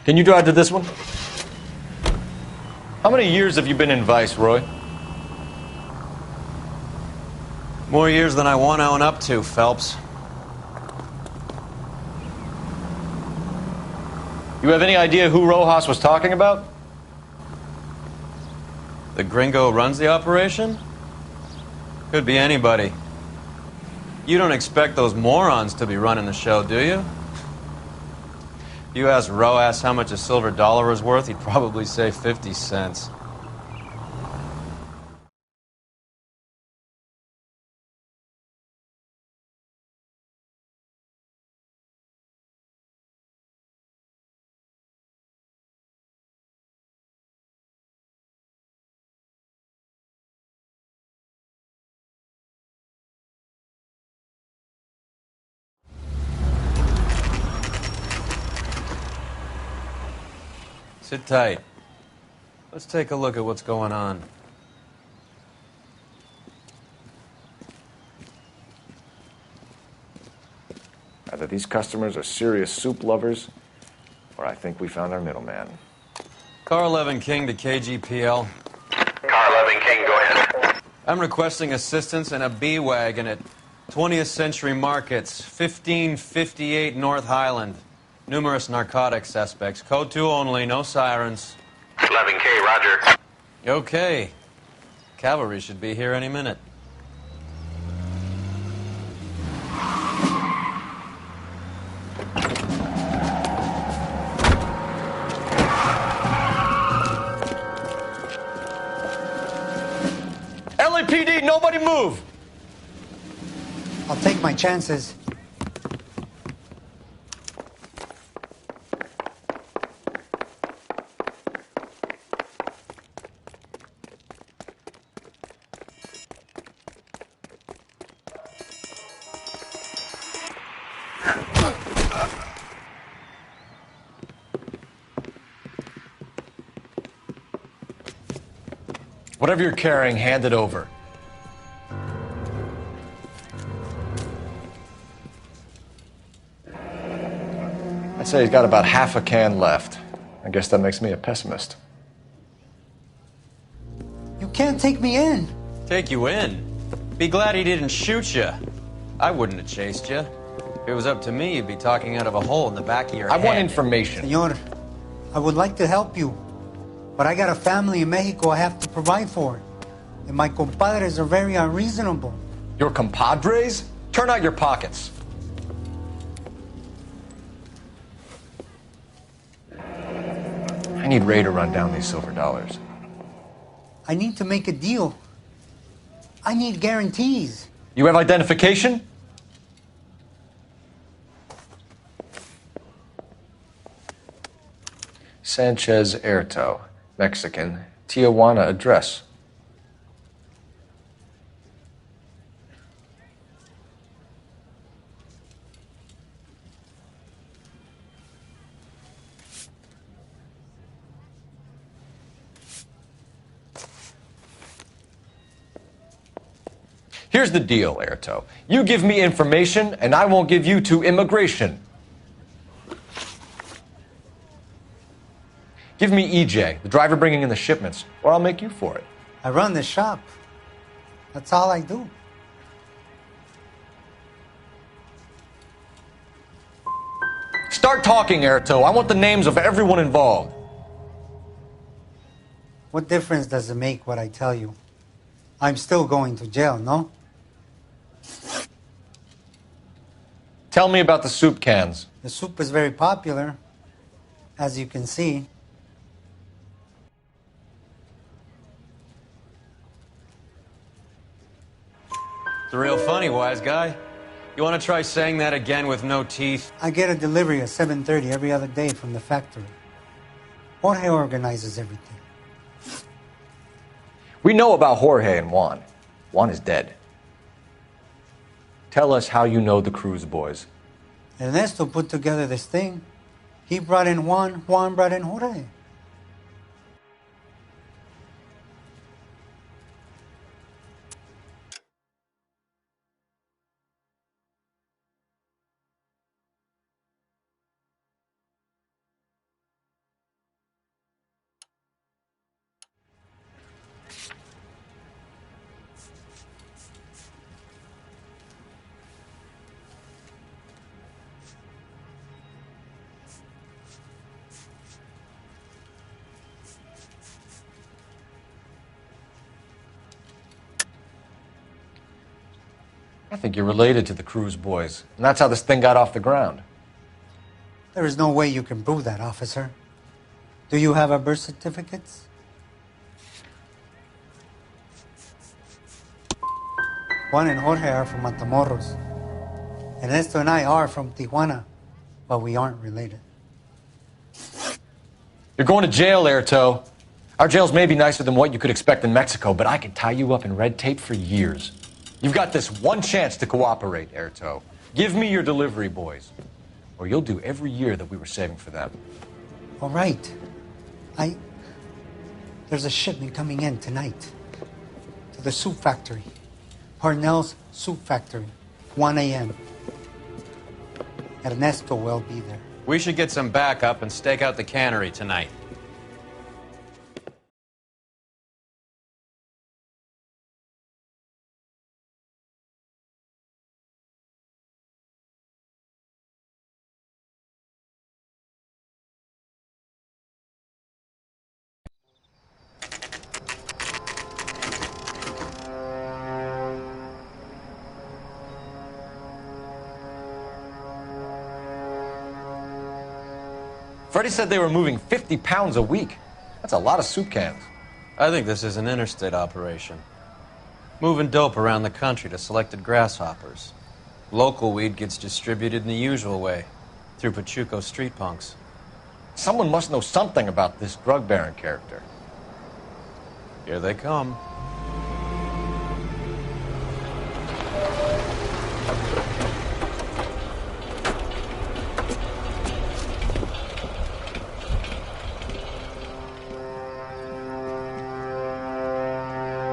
Can you drive to this one? How many years have you been in Vice, Roy? More years than I want to own up to, Phelps. You have any idea who Rojas was talking about? The gringo runs the operation? Could be anybody. You don't expect those morons to be running the show, do you? If you asked Rojas how much a silver dollar was worth, he'd probably say 50 cents. Sit tight. Let's take a look at what's going on. Either these customers are serious soup lovers, or I think we found our middleman. Car 11 King to KGPL. Car 11 King, go ahead. I'm requesting assistance in a B-Wagon at 20th Century Markets, 1558 North Highland. Numerous narcotic suspects. Code 2 only, no sirens. 11K, roger. Okay. Cavalry should be here any minute. LAPD, nobody move! I'll take my chances. Whatever you're carrying, hand it over. I'd say he's got about half a can left. I guess that makes me a pessimist. You can't take me in. Take you in? Be glad he didn't shoot you. I wouldn't have chased you. If it was up to me, you'd be talking out of a hole in the back of your head. I want information. Senor, I would like to help you, but I got a family in Mexico I have to provide for. And my compadres are very unreasonable. Your compadres? Turn out your pockets. I need Ray to run down these silver dollars. I need to make a deal. I need guarantees. You have identification? Sanchez Erto, Mexican, Tijuana address. Here's the deal, Erto. You give me information, and I won't give you to immigration. Give me EJ, the driver bringing in the shipments, or I'll make you for it. I run the shop. That's all I do. Start talking, Erto. I want the names of everyone involved. What difference does it make what I tell you? I'm still going to jail, no? Tell me about the soup cans. The soup is very popular, as you can see. It's real funny, wise guy. You want to try saying that again with no teeth? I get a delivery at 7:30 every other day from the factory. Jorge organizes everything. We know about Jorge and Juan. Juan is dead. Tell us how you know the Cruz boys. Ernesto put together this thing. He brought in Juan, Juan brought in Jorge. I think you're related to the Cruz boys, and that's how this thing got off the ground. There is no way you can prove that, officer. Do you have our birth certificates? Juan and Jorge are from Matamoros. Ernesto and I are from Tijuana, but we aren't related. You're going to jail, Airto. Our jails may be nicer than what you could expect in Mexico, but I can tie you up in red tape for years. You've got this one chance to cooperate, Airto. Give me your delivery boys, or you'll do every year that we were saving for them. All right. There's a shipment coming in tonight to the soup factory. Parnell's Soup Factory, 1 a.m. Ernesto will be there. We should get some backup and stake out the cannery tonight. Freddie said they were moving 50 pounds a week. That's a lot of soup cans. I think this is an interstate operation. Moving dope around the country to selected grasshoppers. Local weed gets distributed in the usual way, through Pachuco street punks. Someone must know something about this drug baron character. Here they come.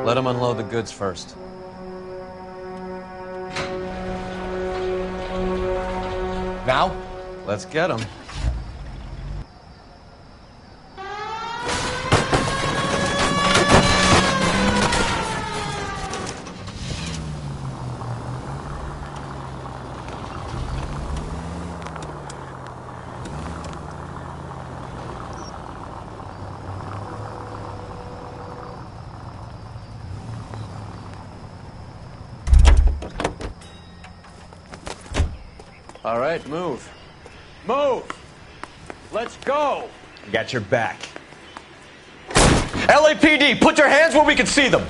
Let them unload the goods first. Now? Let's get them. All right, move. Move! Let's go! I got your back. LAPD, put your hands where we can see them!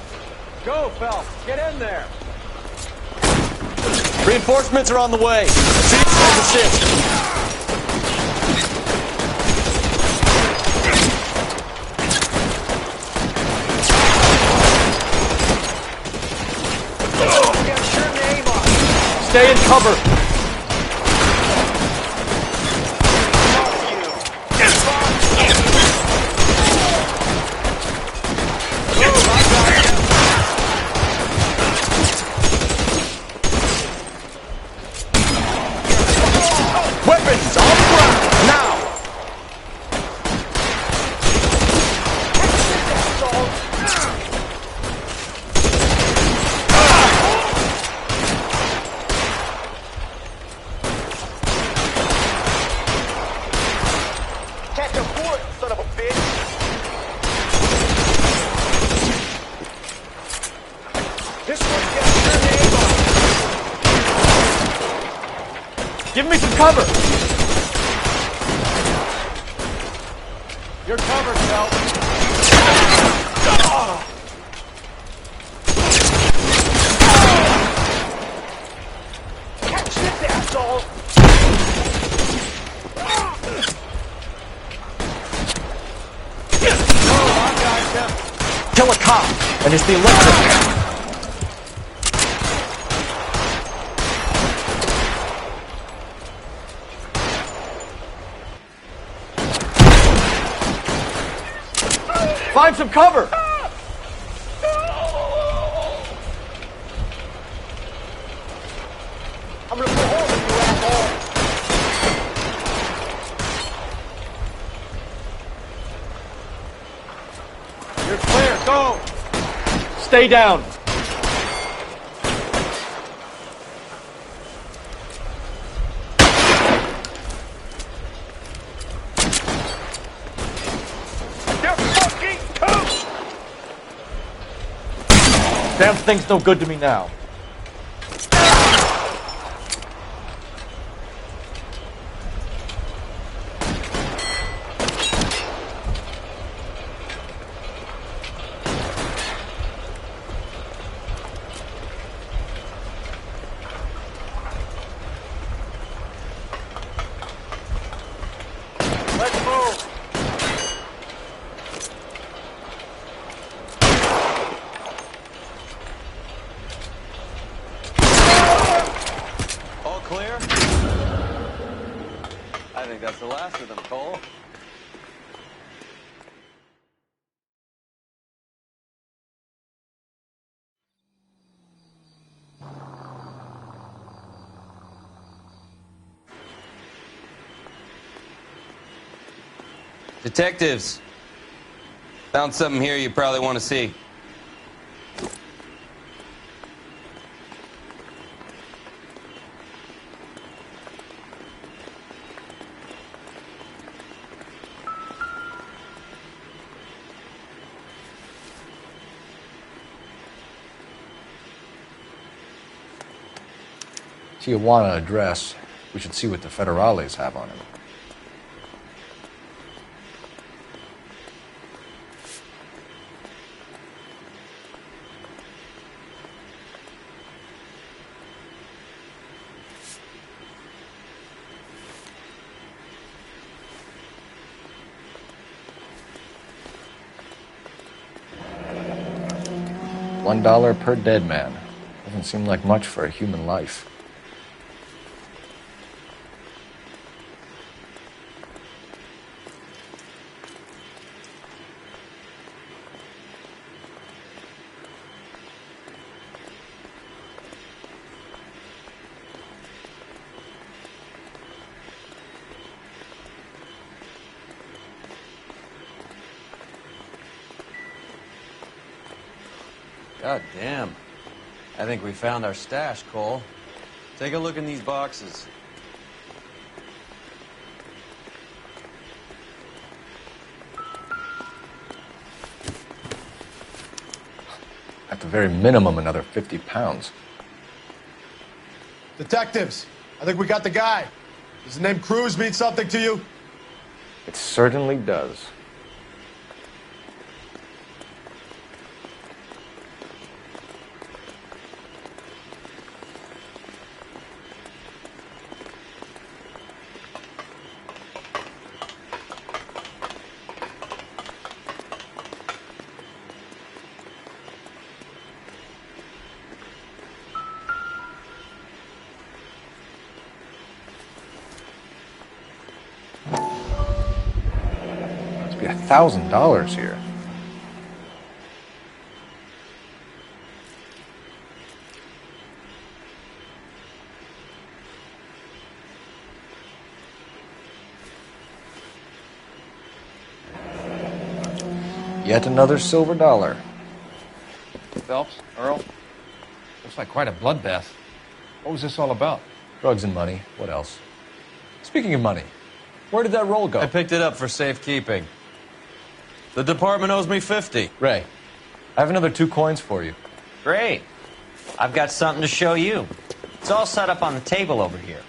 Go, Phelps. Get in there. Reinforcements are on the way. Assist. Stay in cover. Weapons on the ground now. Catch a bullet, son of a bitch! This one's got your name on it. Give me some cover. You're covered, Phelps. Catch this, asshole! Kill a cop, and it's the electric. Find some cover! I'm gonna put holes in you, asshole! You're clear. Go. Stay down. You're fucking toast! Damn thing's no good to me now. after them, Cole. Detectives, found something here you probably want to see. Tijuana address. We should see what the federales have on him. $1 per dead man. Doesn't seem like much for a human life. God damn. I think we found our stash, Cole. Take a look in these boxes. At the very minimum, another 50 pounds. Detectives, I think we got the guy. Does the name Cruz mean something to you? It certainly does. Must be $1,000 here. Yet another silver dollar. Phelps, Earl, looks like quite a bloodbath. What was this all about? Drugs and money. What else? Speaking of money, where did that roll go? I picked it up for safekeeping. The department owes me 50. Ray, I have another 2 coins for you. Great. I've got something to show you. It's all set up on the table over here.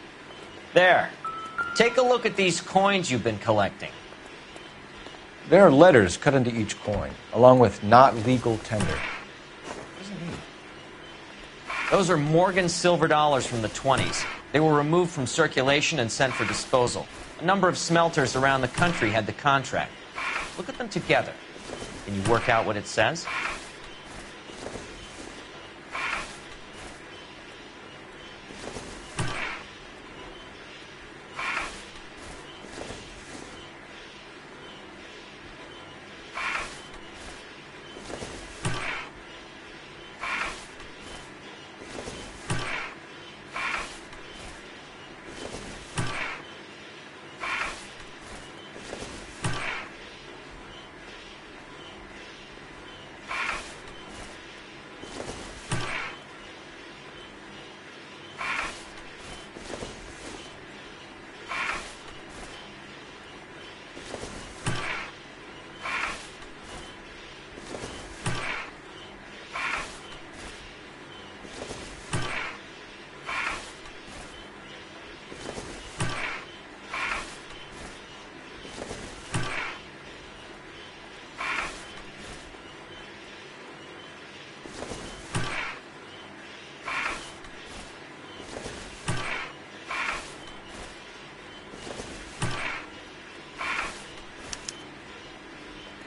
There. Take a look at these coins you've been collecting. There are letters cut into each coin, along with not legal tender. Those are Morgan silver dollars from the 20s. They were removed from circulation and sent for disposal. A number of smelters around the country had the contract. Look at them together. Can you work out what it says?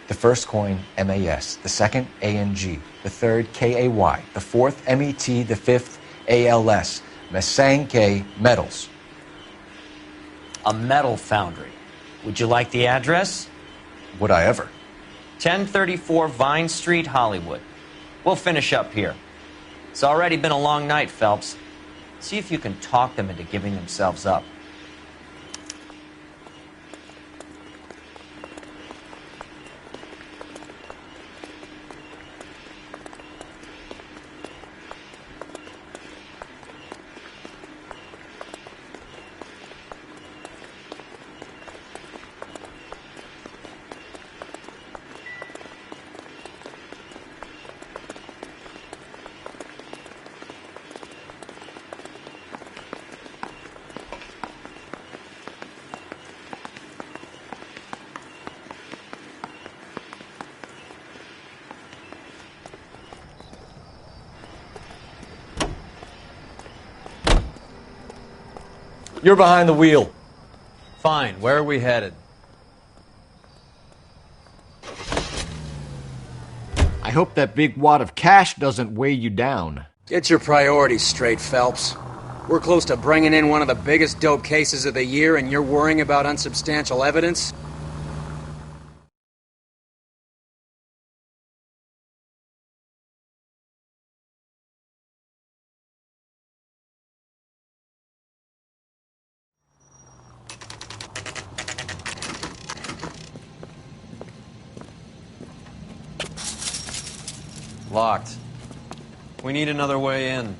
The first coin, MAS. The second, ANG. The third, KAY. The fourth, MET. The fifth, ALS. Mesanke Metals. A metal foundry. Would you like the address? Would I ever? 1034 Vine Street, Hollywood. We'll finish up here. It's already been a long night, Phelps. See if you can talk them into giving themselves up. You're behind the wheel. Fine. Where are we headed? I hope that big wad of cash doesn't weigh you down. Get your priorities straight, Phelps. We're close to bringing in one of the biggest dope cases of the year, and you're worrying about unsubstantial evidence? Locked. We need another way in.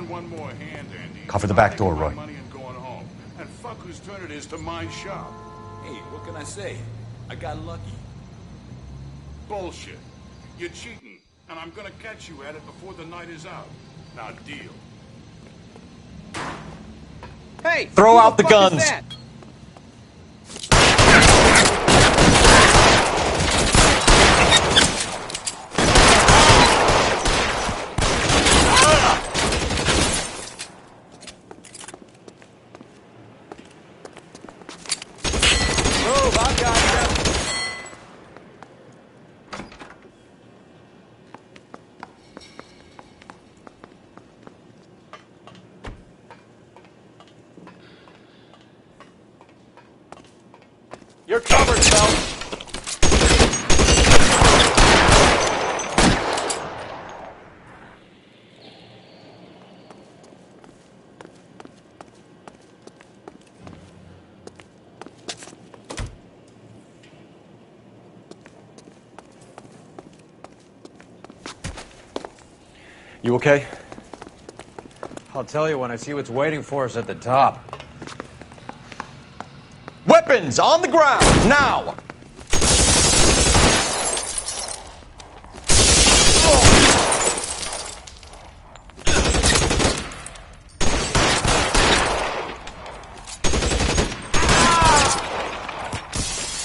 One more hand, Andy. Cover the back door, Roy. Money and going home. And fuck whose turn it is to mind shop. Hey, what can I say? I got lucky. Bullshit. You're cheating, and I'm gonna catch you at it before the night is out. Now, deal. Hey! Throw out the fuck is guns! that? You're covered, Phelps. You okay? I'll tell you when I see what's waiting for us at the top. Weapons on the ground, now!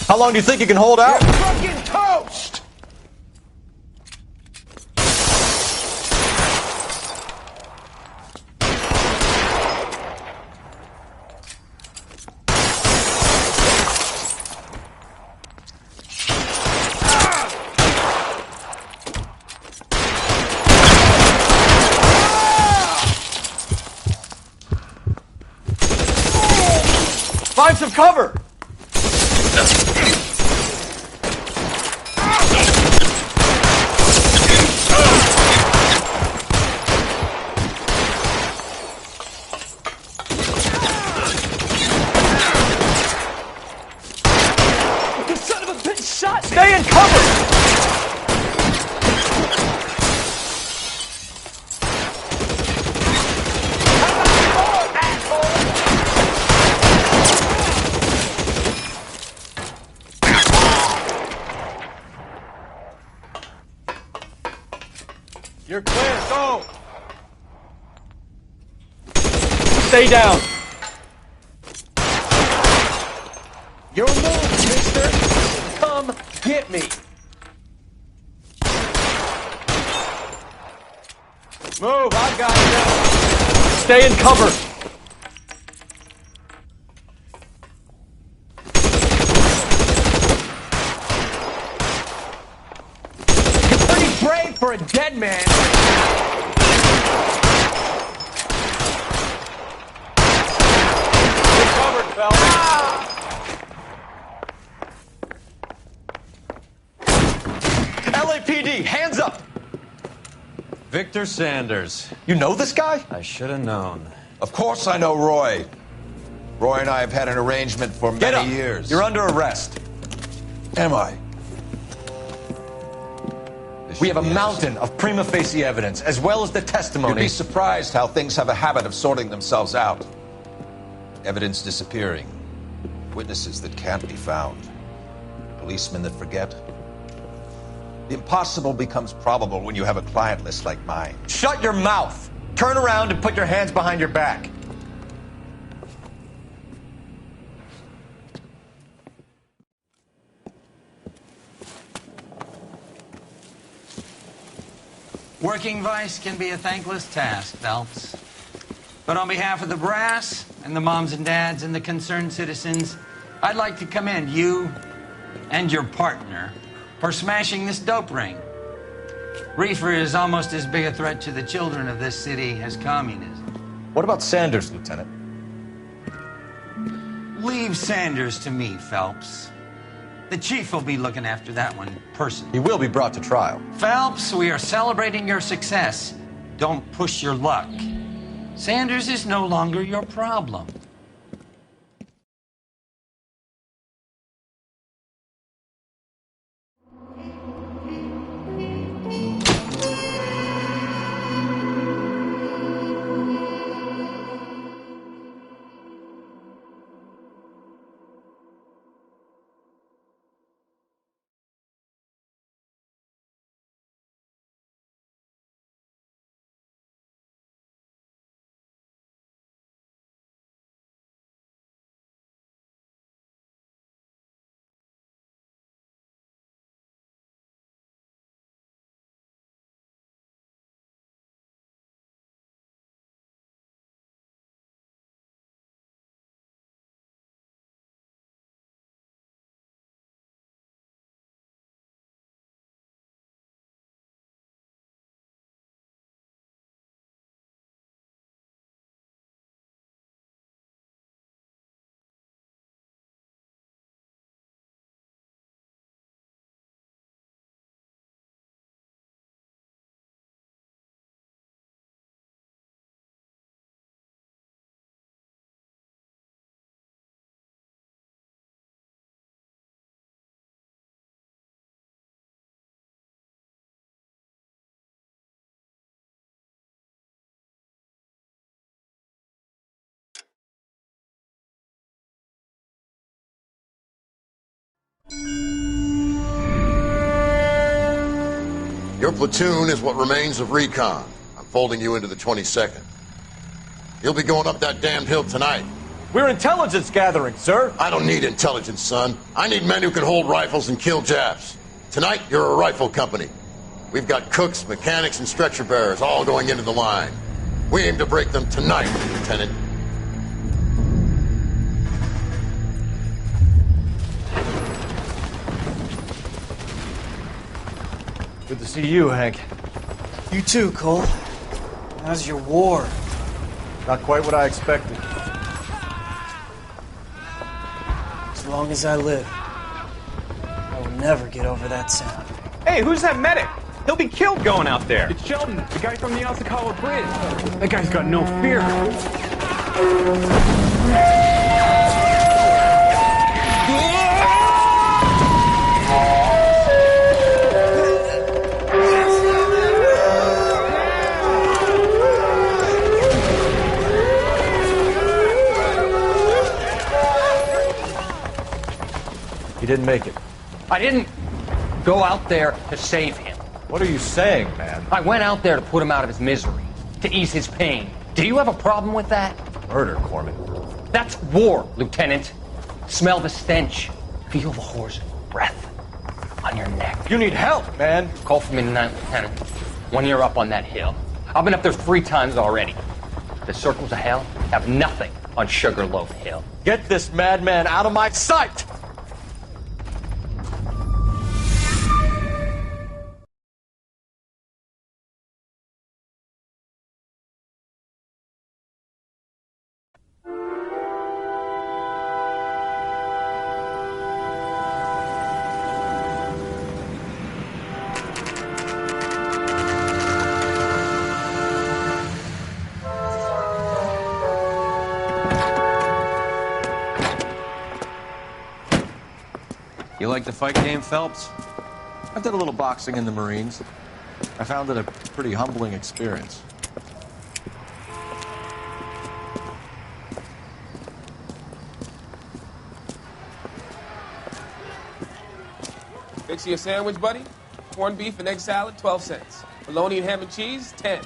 How long do you think you can hold out? You're fucking toast! Find some cover! You son of a bitch shot me! Stay in cover! You're clear, go! Stay down! Your move, mister! Come get me! Move, I got you! Stay in cover! You're pretty brave for a dead man! You're covered, fella! LAPD, hands up! Victor Sanders. You know this guy? I should have known. Of course I know Roy. Roy and I have had an arrangement for Get many up. years. You're under arrest. Am I? We have a mountain of prima facie evidence, as well as the You'd testimony. be surprised how things have a habit of sorting themselves out. Evidence disappearing. Witnesses that can't be found. Policemen that forget. The impossible becomes probable when you have a client list like mine. Shut your mouth! Turn around and put your hands behind your back. Working vice can be a thankless task, Phelps. But on behalf of the brass and the moms and dads and the concerned citizens, I'd like to commend you and your partner for smashing this dope ring. Reefer is almost as big a threat to the children of this city as communism. What about Sanders, Lieutenant? Leave Sanders to me, Phelps. The chief will be looking after that one personally. He will be brought to trial. Phelps, we are celebrating your success. Don't push your luck. Sanders is no longer your problem. Your platoon is what remains of recon. I'm folding you into the 22nd. You'll be going up that damned hill tonight. We're intelligence gathering, sir. I don't need intelligence, son. I need men who can hold rifles and kill Japs. Tonight, you're a rifle company. We've got cooks, mechanics, and stretcher bearers all going into the line. We aim to break them tonight, Lieutenant. Good to see you, Hank. You too, Cole. How's your war? Not quite what I expected. As long as I live, I will never get over that sound. Hey, who's that medic? He'll be killed going out there. It's Sheldon, the guy from the Asakawa Bridge. That guy's got no fear. He didn't make it. I didn't go out there to save him. What are you saying, man? I went out there to put him out of his misery, to ease his pain. Do you have a problem with that? Murder, Corman. That's war, Lieutenant. Smell the stench. Feel the whore's breath on your neck. You need help, man. Call for me tonight, Lieutenant. When you're up on that hill. I've been up there 3 times already. The circles of hell have nothing on Sugarloaf Hill. Get this madman out of my sight! You like the fight game, Phelps? I did a little boxing in the Marines. I found it a pretty humbling experience. Fix you a sandwich, buddy? Corned beef and egg salad, 12 cents. Bologna and ham and cheese, 10.